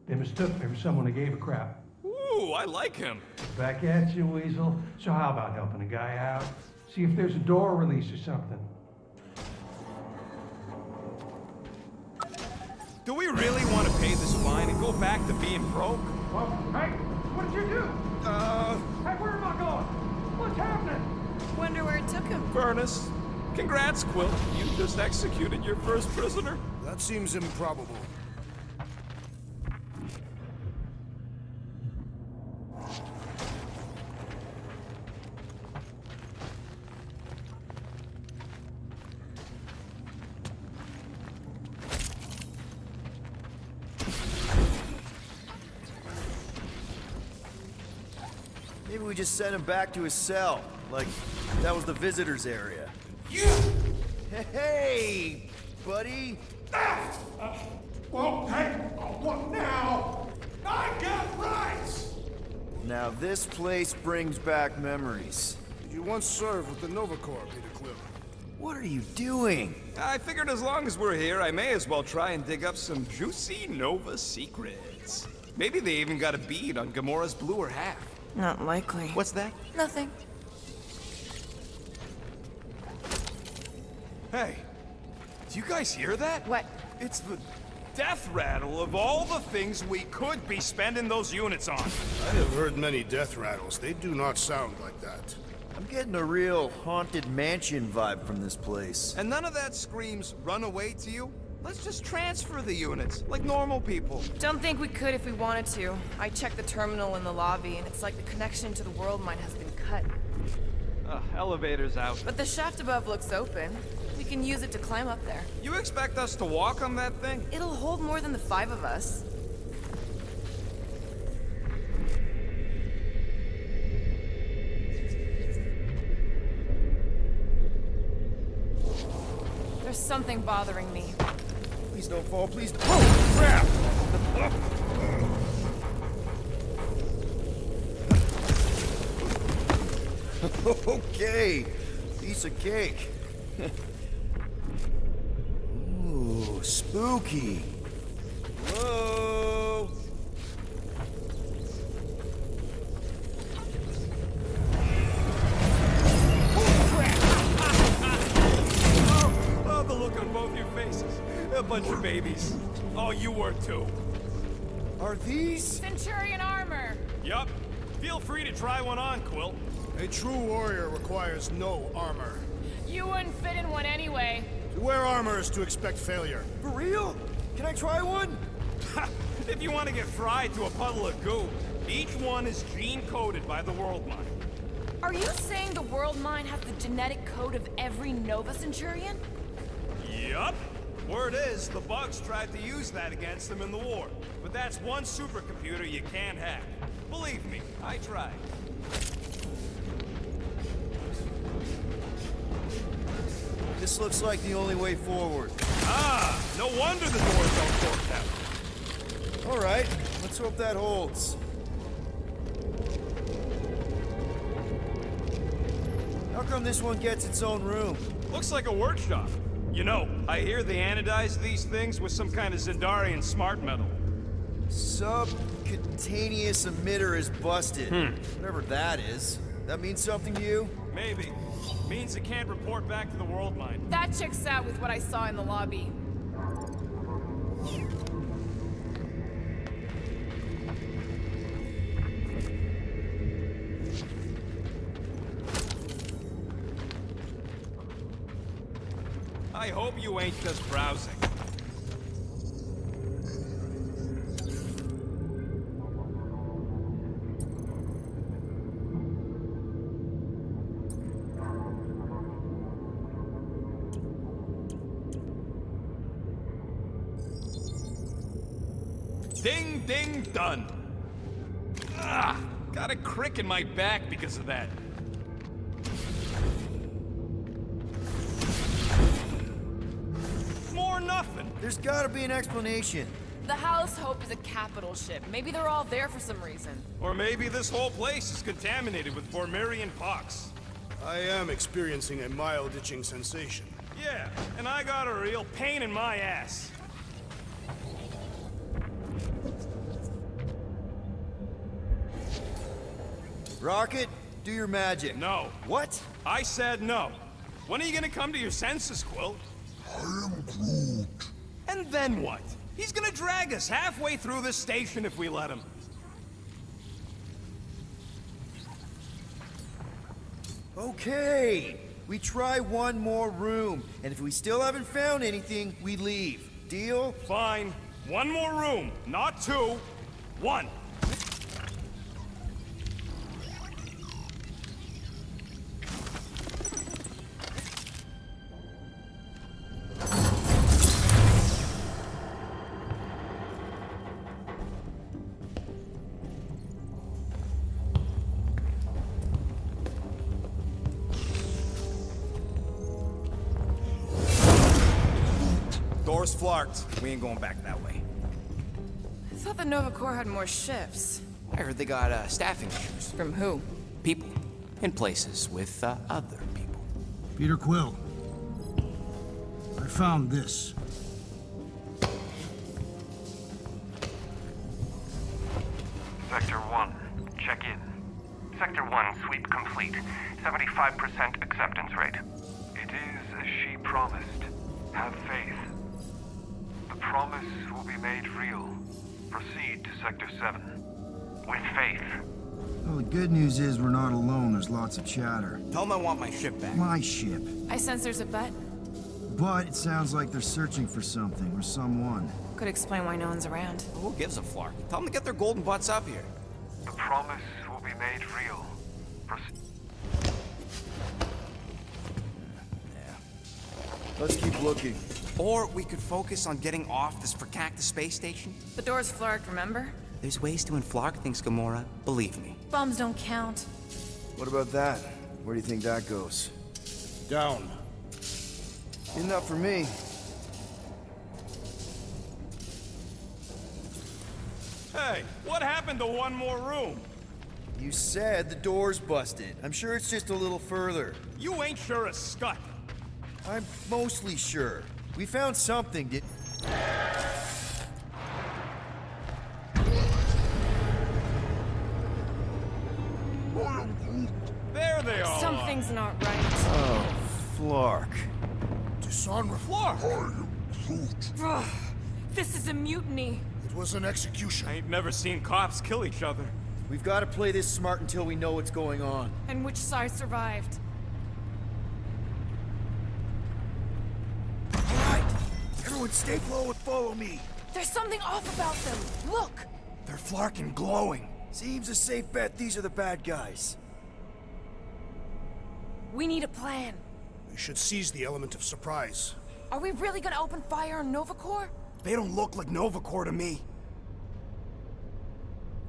They mistook me for someone who gave a crap. Ooh, I like him. Back at you, Weasel. So how about helping a guy out? See if there's a door release or something. Do we really want to pay this fine and go back to being broke? Well, hey, what did you do? Hey, where am I going? What's happening? Wonder where it took him. Furnace. Congrats, Quill. You just executed your first prisoner. That seems improbable. Maybe we just send him back to his cell. Like, that was the visitor's area. You! Hey, buddy! Well, hey, what now? I got rights! Now this place brings back memories. You once served with the Nova Corps, Peter Quill. What are you doing? I figured as long as we're here, I may as well try and dig up some juicy Nova secrets. Maybe they even got a bead on Gamora's bluer half. Not likely. What's that? Nothing. Hey, do you guys hear that? What? It's the death rattle of all the things we could be spending those units on. I have heard many death rattles. They do not sound like that. I'm getting a real haunted mansion vibe from this place. And none of that screams run away to you? Let's just transfer the units, like normal people. Don't think we could if we wanted to. I checked the terminal in the lobby, and it's like the connection to the world mine has been cut. Elevator's out. But the shaft above looks open. We can use it to climb up there. You expect us to walk on that thing? It'll hold more than the 5 of us. There's something bothering me. Please don't fall, please. Oh, crap! Okay, piece of cake. Ooh, spooky. Whoa! Oh, the look on both your faces. A bunch of babies. Oh, you were too. Are these? Centurion armor! Yup. Feel free to try one on, Quill. A true warrior requires no armor. You wouldn't fit in one anyway. To wear armor is to expect failure. For real? Can I try one? If you want to get fried to a puddle of goo, each one is gene-coded by the World Mine. Are you saying the world mine has the genetic code of every Nova Centurion? Yup. Word is, the bugs tried to use that against them in the war. But that's one supercomputer you can't hack. Believe me, I tried. This looks like the only way forward. Ah, no wonder the doors don't fork out. All right, let's hope that holds. How come this one gets its own room? Looks like a workshop. You know, I hear they anodize these things with some kind of Zendarian smart metal. Subcutaneous emitter is busted. Whatever that is. That means something to you? Maybe. Means it can't report back to the World Mine. That checks out with what I saw in the lobby. I hope you ain't just browsing. Ding, ding, done. Ah, got a crick in my back because of that. More nothing. There's gotta be an explanation. The House Hope is a capital ship. Maybe they're all there for some reason. Or maybe this whole place is contaminated with Bormirian pox. I am experiencing a mild itching sensation. Yeah, and I got a real pain in my ass. Rocket, do your magic. No. What? I said no. When are you gonna come to your senses, Quill? I am Groot. And then what? He's gonna drag us halfway through this station if we let him. Okay. We try one more room, and if we still haven't found anything, we leave. Deal? Fine. One more room, not two. One. Door's flarked. We ain't going back that way. I thought the Nova Corps had more ships. I heard they got staffing issues. From who? People. In places with other people. Peter Quill. I found this. Sector 1, check in. Sector 1, sweep complete. 75% acceptance rate. It is as she promised. Have faith. The promise will be made real. Proceed to Sector 7. With faith. Well, the good news is we're not alone. There's lots of chatter. Tell them I want my ship back. My ship. I sense there's a bet. But it sounds like they're searching for something or someone. Could explain why no one's around. Who gives a flark? Tell them to get their golden butts up here. The promise will be made real. Let's keep looking. Or we could focus on getting off this fracactus space station. The door's flarked, remember? There's ways to unflark things, Gamora. Believe me. Bombs don't count. What about that? Where do you think that goes? Down. Enough for me. Hey, what happened to one more room? You said the door's busted. I'm sure it's just a little further. You ain't sure as scut. I'm mostly sure. We found something that... There they are. Something's not right. Oh, Flark. Dishonor. Flark! Ugh, this is a mutiny. It was an execution. I ain't never seen cops kill each other. We've got to play this smart until we know what's going on. And which side survived? All right, everyone stay low and follow me. There's something off about them. Look! They're Flark and glowing. Seems a safe bet these are the bad guys. We need a plan. We should seize the element of surprise. Are we really gonna open fire on Nova Corps? They don't look like Nova Corps to me.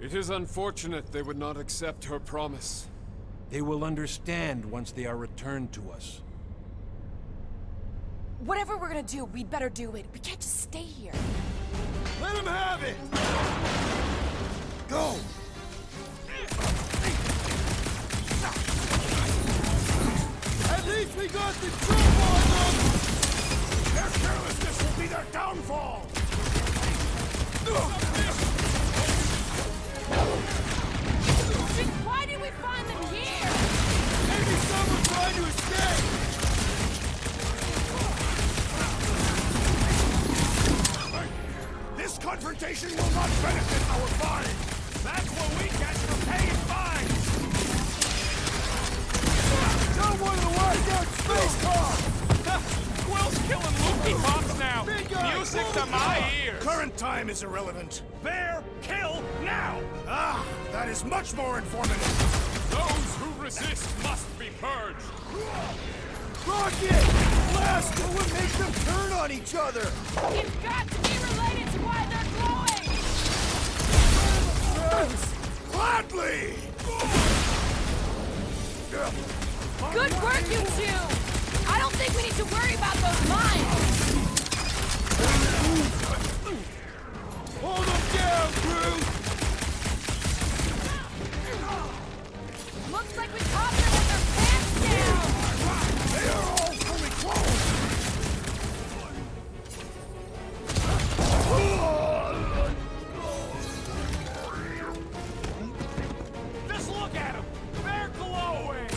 It is unfortunate they would not accept her promise. They will understand once they are returned to us. Whatever we're gonna do, we'd better do it. We can't just stay here. Let them have it! Go! At least we got the jump on them! Their carelessness will be their downfall! Then why did we find them here? Maybe someone trying to escape! This confrontation will not benefit our fight! That's what we get for paying fines! Not one of the wide out space cops! Quill's killing Loopy cops now! Big guy, Music to my ears! Current time is irrelevant. Bear, kill, now! Ah, that is much more informative. Those who resist must be purged. Rocket! Blast! What would make them turn on each other? It's got to be related to why they're glowing! Gladly! Good work, you two! I don't think we need to worry about those mines! Hold them down, crew! Looks like we caught them with their pants down! They are all fully clothed! Just look at them! They're glowing!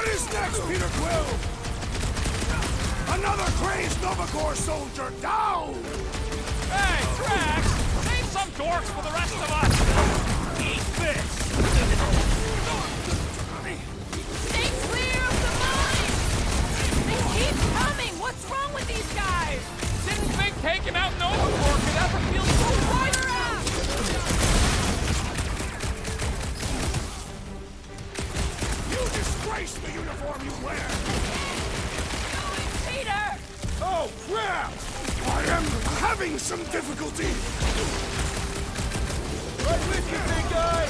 What is next, Peter Quill? Another crazed Novacore soldier down! Hey, Drax! Save some dorks for the rest of us! Eat this! Stay clear of the mines! They keep coming! What's wrong with these guys? Didn't think taking out Novacore could ever feel so right! You disgrace the uniform you wear! Peter! Oh, crap! I am having some difficulty! Right with you, big guy!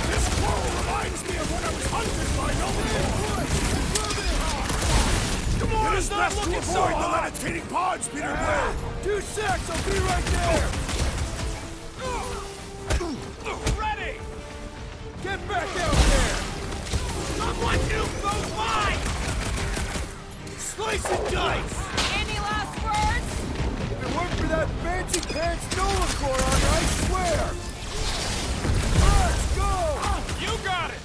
This quarrel reminds me of when I was hunted by Novacore! Come on, It is best to avoid the levitating pods, Peter Quill! 2 secs, I'll be right there! Ready! Get back out there! Someone nuke those mines! Slice and dice! Any last words? If it weren't for that fancy pants Novacore on you, I swear! Let's go! You got it!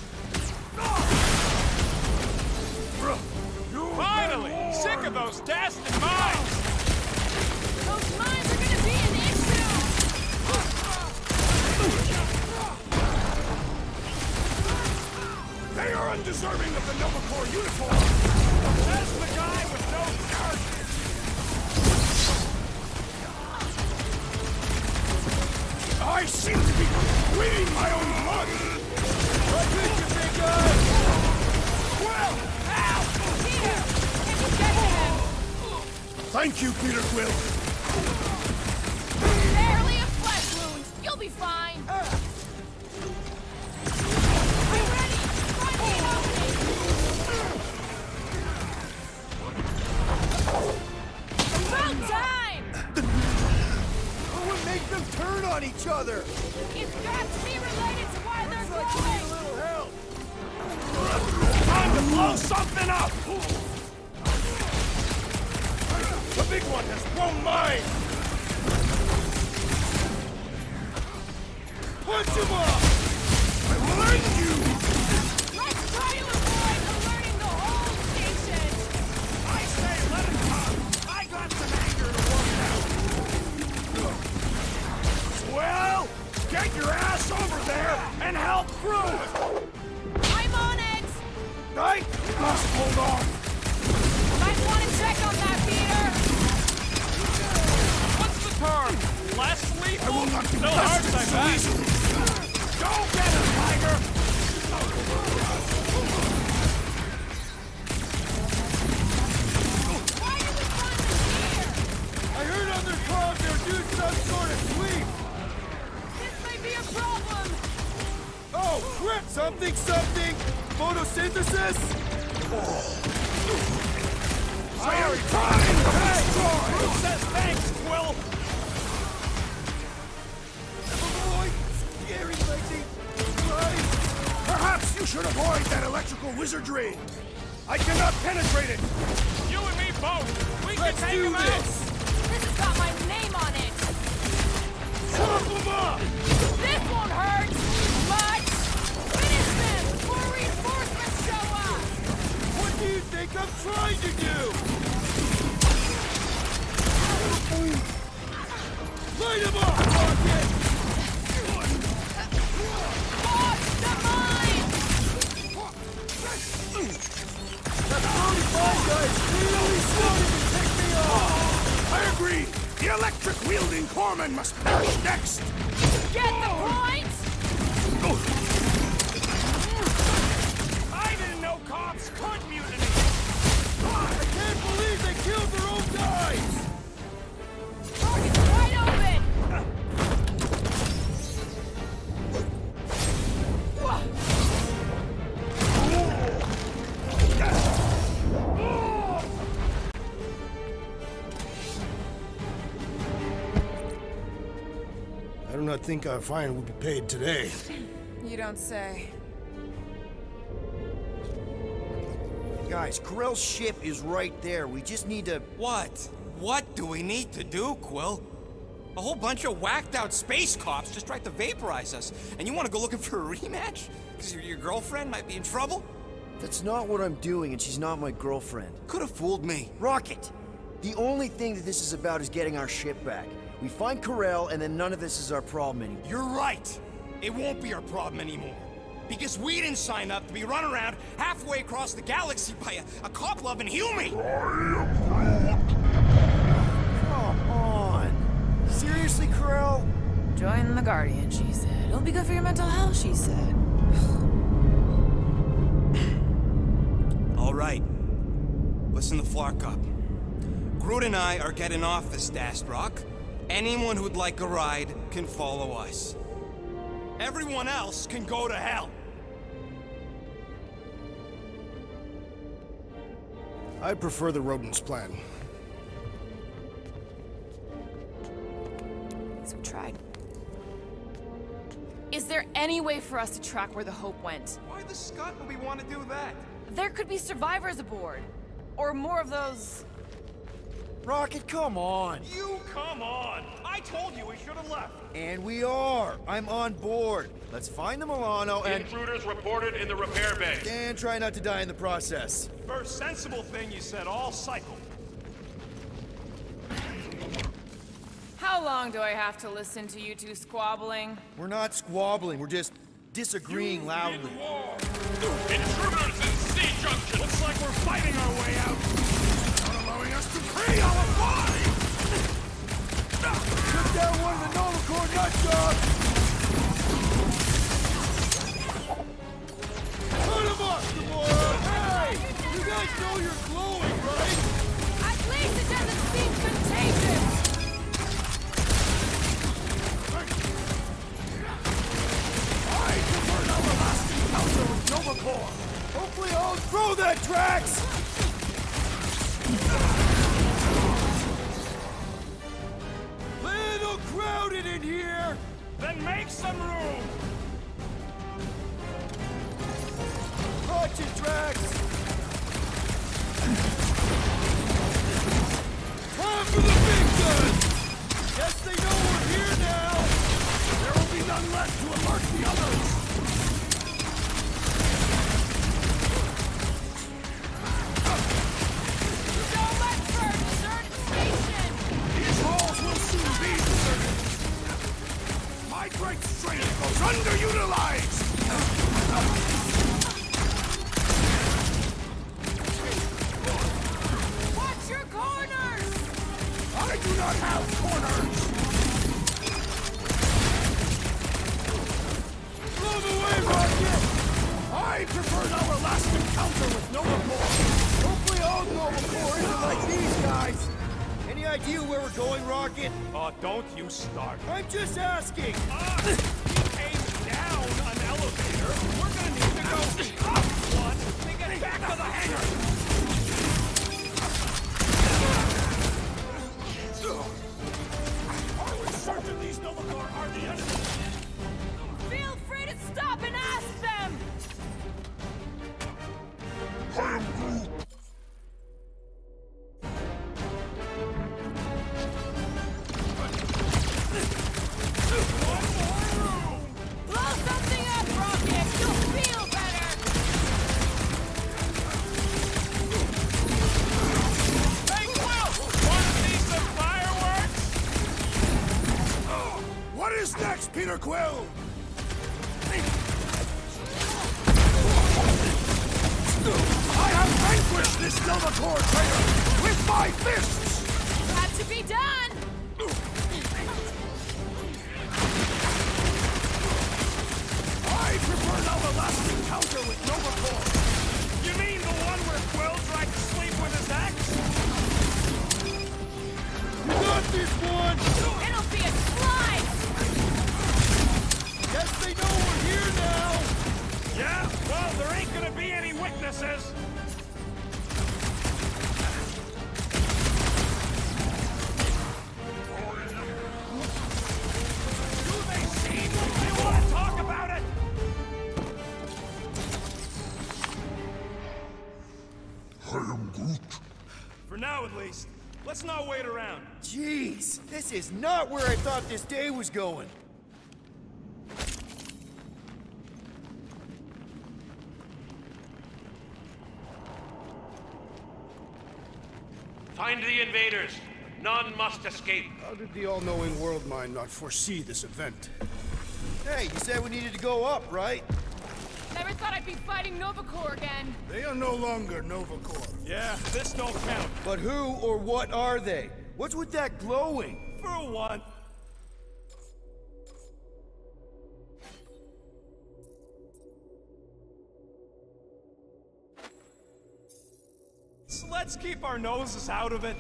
Finally! Sick of those dastard mines! Those mines are gonna be an issue! They are undeserving of the Novacore uniform! That's the guy with no character! I seem to be bleeding my own blood! Right with you, big guy! Well! Ow! Peter! Can you get him? Thank you, Peter Quill! Barely a flesh wound! You'll be fine! I'm ready! Find me an opening! About time! What would make them turn on each other? It's got to be related to why they're Like you growing! need a little help! Time to blow something up! The big one has blown mine! Punch him off! I will end you! Let's try to avoid alerting the whole station! I say let him come! I got some anger to work out! Well, get your ass over there and help Crew! I'm on it! I must hold on! Might want to check on that, Peter! What's the term? Less lethal? I will not be Still hard, bested I so bet. easily! Go get him, Tiger! Why did we find them here? I heard on their calls they're doing some sort of sweep! This may be a problem! Oh, crap! Something! Photosynthesis? I am trying to destroy! Who says thanks, Quill? Avoid! Scary Lexi! Right! Perhaps you should avoid that electrical wizardry! I cannot penetrate it! You and me both! We can Let's take do him out! this! This has got my name on it! Chop them up! This won't hurt! Much! Finish them before reinforcements show up! What do you think I'm trying to do? Light him up, Rocket! Watch the mine! That 35 guy's really starting to tick me off! I agree! The electric-wielding corpsman must perish next! Get the point? I didn't know cops could mutiny! I can't believe they killed their own guys! Target's wide open! I do not think our fine will be paid today. You don't say. Guys, Corell's ship is right there. We just need to... What? What do we need to do, Quill? A whole bunch of whacked-out space cops just tried to vaporize us, and you want to go looking for a rematch? Because your girlfriend might be in trouble? That's not what I'm doing, and she's not my girlfriend. Could have fooled me. Rocket! The only thing that this is about is getting our ship back. We find Corel, and then none of this is our problem anymore. You're right. It won't be our problem anymore. Because we didn't sign up to be run around halfway across the galaxy by a cop-loving human. Come on. Seriously, Corel? Join the Guardian, she said. It'll be good for your mental health, she said. All right. Listen to Flark up. Groot and I are getting off this Dast Rock. Anyone who'd like a ride can follow us. Everyone else can go to hell. I prefer the rodents plan. So we tried. Is there any way for us to track where the Hope went? Why the scut would we want to do that? There could be survivors aboard. Or more of those... Rocket, come on! You come on! I told you we should have left! And we are! I'm on board! Let's find the Milano and... Intruders reported in the repair bay. And try not to die in the process. First sensible thing you said all cycle. How long do I have to listen to you two squabbling? We're not squabbling, we're just disagreeing loudly. Intruders in C-Junction! Looks like we're fighting our way out! Not allowing us to free our body! Took down one of the Nova Corps nutjobs! Put him up, tomorrow! Hey! You guys know you're glowing, right? At least it doesn't seem contagious! I prefer an everlasting counter with Nova Corps! Hopefully I'll throw that, Drax! Little crowded in here! Then make some room! Watch it, Drax! Time for the big guns! Guess they know we're here now! There will be none left to alert the others! Don't let Bird desert its station! These halls will soon be deserted! My great strength goes underutilized! Watch your corners! I do not have corners! Blow them away, Rocket! I prefer our last encounter with Nova Corps! Hopefully all Nova Corps isn't like these guys! Any idea where we're going, Rocket? Oh, don't you start. I'm just asking! We came down an elevator. We're gonna need to go up one to get back to the hangar. Are we certain these Nova Corps are the enemy? Feel free to stop and ask them! I am Groot! Blow something up, Rocket! You'll feel better! Hey, Quill! Wanna see some fireworks? What is next, Peter Quill? I have vanquished this Nova Corps traitor with my fists! Had to be done! I prefer our last encounter with Nova Corps! You mean the one where Quill tried to sleep with his ex? You got this one! It'll be a slide! Guess they know we're here now! Yeah? Well, there ain't gonna be any witnesses. Let's not wait around. Jeez, this is not where I thought this day was going. Find the invaders. None must escape. How did the all-knowing world mind not foresee this event? Hey, you said we needed to go up, right? Never thought I'd be fighting Nova Corps again. They are no longer Nova Corps. Yeah, this don't count. But who or what are they? What's with that glowing? For one. So let's keep our noses out of it.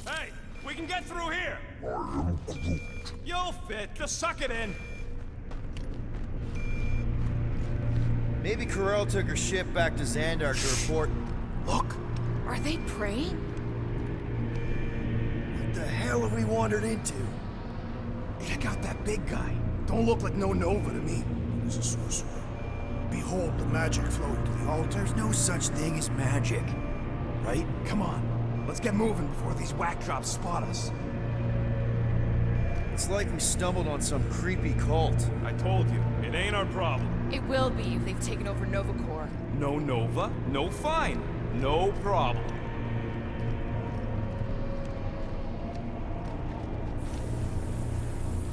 Hey, we can get through here. You'll fit. Just suck it in. Maybe Corell took her ship back to Xandar to report. Look! Are they praying? What the hell have we wandered into? Check out that big guy. Don't look like no Nova to me. He's a sorcerer. Behold the magic flowing to the altar. There's no such thing as magic. Right? Come on. Let's get moving before these whack drops spot us. It's like we stumbled on some creepy cult. I told you, it ain't our problem. It will be if they've taken over Nova Corps. No Nova, no fine. No problem.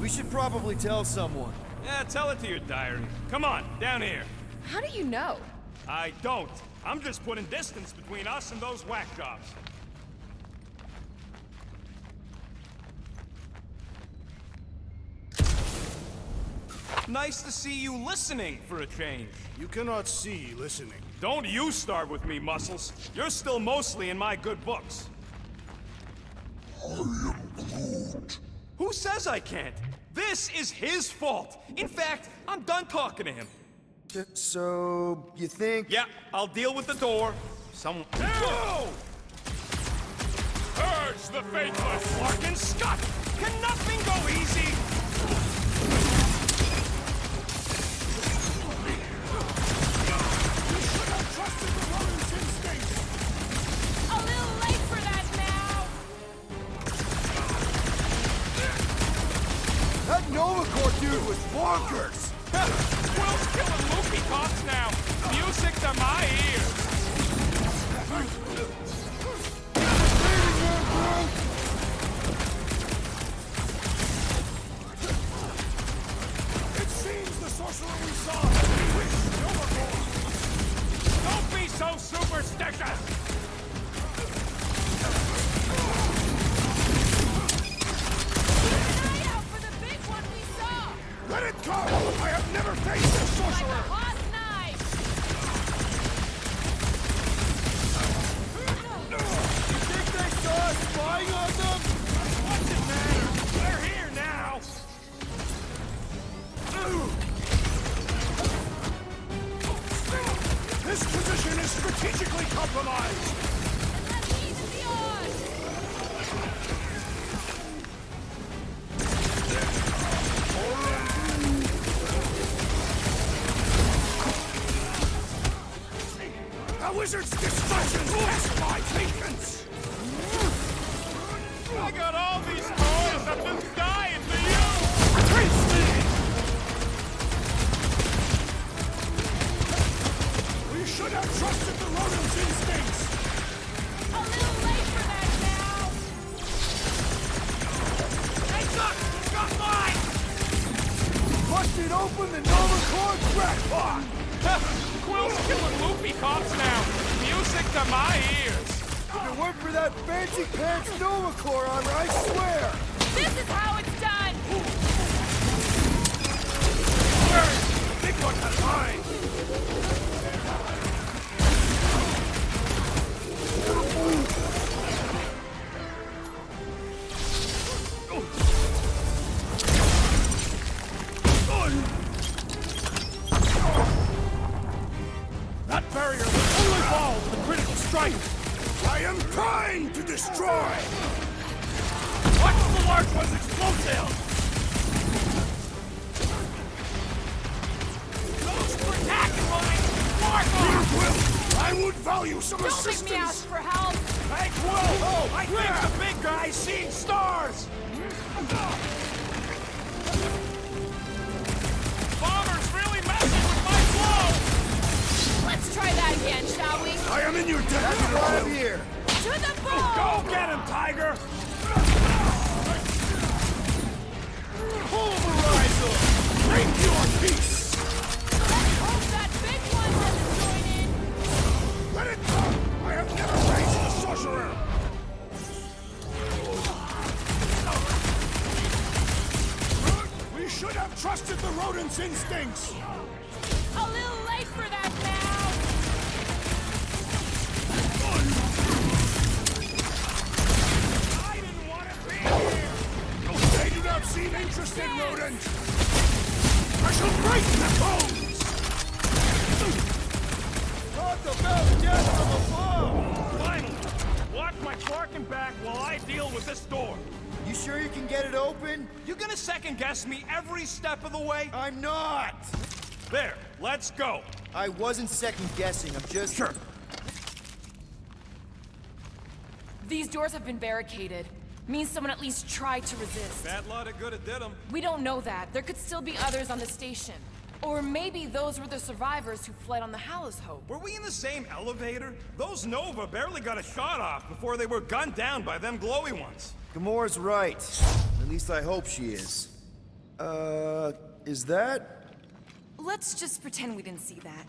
We should probably tell someone. Yeah, tell it to your diary. Come on, down here. How do you know? I don't. I'm just putting distance between us and those whack jobs. Nice to see you listening for a change. You cannot see listening. Don't you start with me, Muscles. You're still mostly in my good books. I am Groot. Who says I can't? This is his fault. In fact, I'm done talking to him. So, you think? Yeah, I'll deal with the door. Someone... No! Purge the faithless! Larkin Scott! Can nothing go easy? A little late for that now! That Nova Corps dude was bonkers! Will's killing loopy cops now! Music to my ears! It seems the sorcerer we saw bewitched Nova Corps! Don't be so superstitious! Let it go! I have never faced a sorcerer! Like a hot knife! You think they saw us spying on them? What's it matter? They're here now! This position is strategically compromised! And let's ease the odds! The wizard's destruction tests my patience! I got all these toys, I'm just dying for you! Trace me! We should have trusted the rodent's instincts! A little late for that now! Hey, Duck! Got mine! Busted open the Nova Corps crackpot! Quill's killing loopy cops now! Music to my ears! If it weren't for that fancy pants Nova Corps armor, I swear! This is how it's done! Big one has mine! That barrier will only fall to the critical strike! I am trying to destroy! large one's explosive! Those attacking mine! Mark off! Will, I would value some assistance! Don't make me ask for help! Hey, Will! Oh, I think the big guy's seeing stars! Bomber's really messing with my flow! Let's try that again, shall we? I am in your debt! That's why I'm here! To the ball! Go get him, Tiger! Pulverizer! Bring your peace! Let's hope that big one doesn't join in! Let it come! I have never faced a sorcerer! We should have trusted the rodent's instincts! A little late for that now! I didn't want to be here! They do not seem interested, rodent! I shall break their bones! Talk about death from above! Finally! Watch my Clarkin back while I deal with this door! You sure you can get it open? You gonna second-guess me every step of the way? I'm not! There, let's go! I wasn't second-guessing, I'm just... Sure. These doors have been barricaded. Means someone at least tried to resist. Bad lot of good it did them. We don't know that. There could still be others on the station. Or maybe those were the survivors who fled on the Hallows Hope. Were we in the same elevator? Those Nova barely got a shot off before they were gunned down by them glowy ones. Gamora's right. At least I hope she is. Is that? Let's just pretend we didn't see that.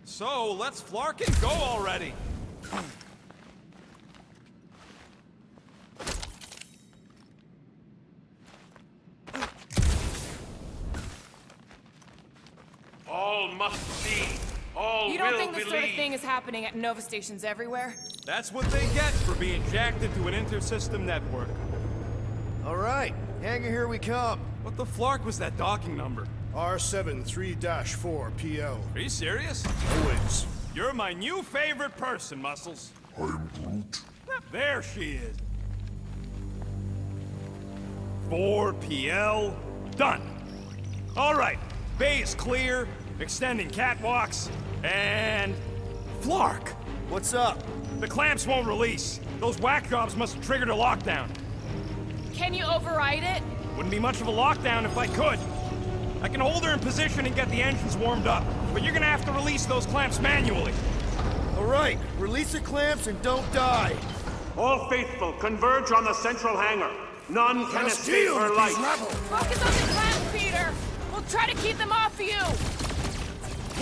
So, let's flark and go already! All must see. All You don't will think this believe. sort of thing is happening at Nova stations everywhere? That's what they get for being jacked into an inter-system network. Alright, hangar, here we come. What the flark was that docking number? R73-4 PL. Are you serious? Always. You're my new favorite person, Muscles. I'm Groot. There she is. 4PL, done. All right, bay is clear, extending catwalks, and... Flark! What's up? The clamps won't release. Those whack jobs must have triggered a lockdown. Can you override it? Wouldn't be much of a lockdown if I could. I can hold her in position and get the engines warmed up, but you're gonna have to release those clamps manually. Alright, release the clamps and don't die. All faithful, converge on the central hangar. None can escape her light. Focus on the clamp, Peter! We'll try to keep them off you!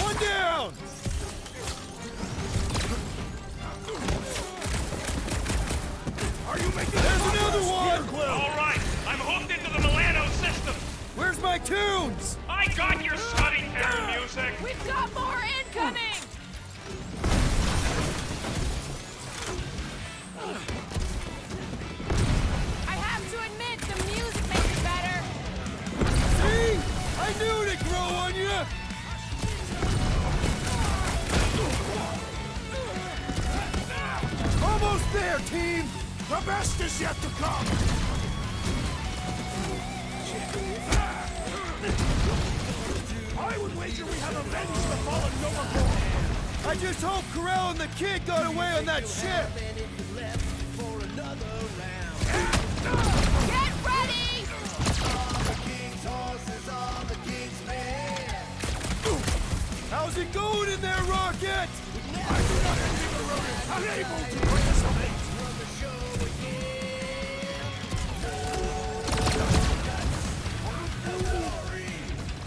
One down! Are you making There's another one! All right, I'm hooked into the Milano system. Where's my tunes? I got your study terror music. We've got more incoming! I have to admit, the music makes it better. See? I knew it'd grow on you! Almost there, team! The best is yet to come! I would wager we have avenged the fallen Nova Corps! I just hope Corell and the kid got away on that ship! Get ready! How's it going in there, Rocket? I do not envy the rodent, unable to bring us a mate!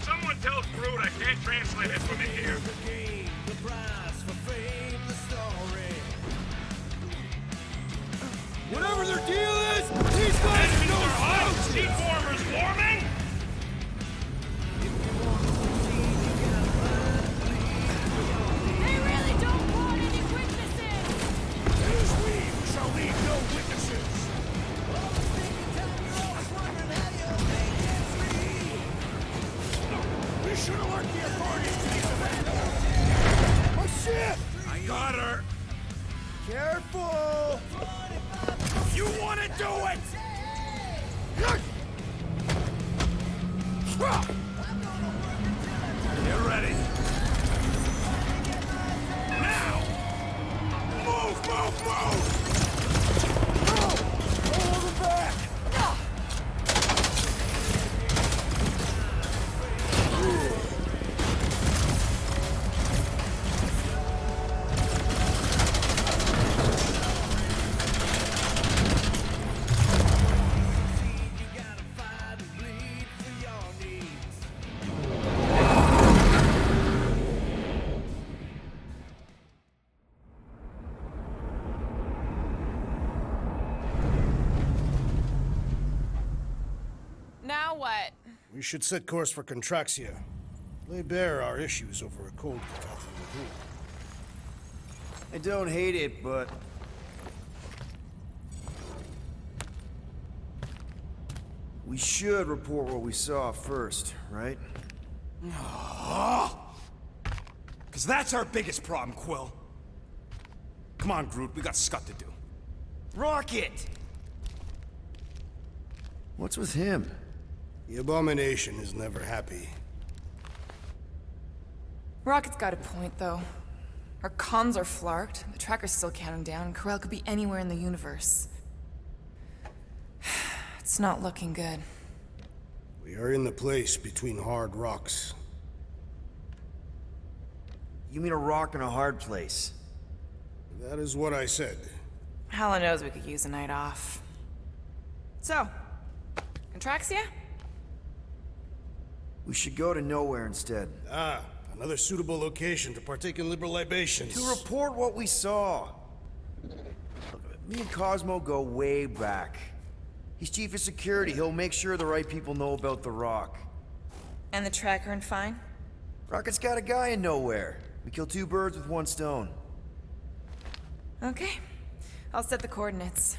Someone tell Groot I can't translate it from in here. Whatever their deal is, these guys Engines know are hot. slouches! Seat warmers warming. They really don't want any witnesses! It is we who shall leave no witnesses! We should alert the authorities to these events! Oh shit! I got her. Careful! You wanna do it! Get ready. Now! Move, move, move! No! Hold him back! Now what? We should set course for Contraxia. Lay bare our issues over a cold cacophony of rule. I don't hate it, but... we should report what we saw first, right? Because that's our biggest problem, Quill. Come on, Groot, we got scut to do. Rocket! What's with him? The Abomination is never happy. Rocket's got a point, though. Our comms are flarked, the tracker's still counting down, and Corel could be anywhere in the universe. It's not looking good. We are in the place between hard rocks. You mean a rock in a hard place? That is what I said. Hella knows we could use a night off. So, Contraxia? We should go to nowhere instead. Ah, another suitable location to partake in liberal libations. To report what we saw. Me and Cosmo go way back. He's chief of security. He'll make sure the right people know about the rock. And the tracker and fine? Rocket's got a guy in nowhere. We kill two birds with one stone. Okay. I'll set the coordinates.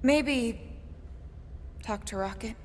Maybe talk to Rocket?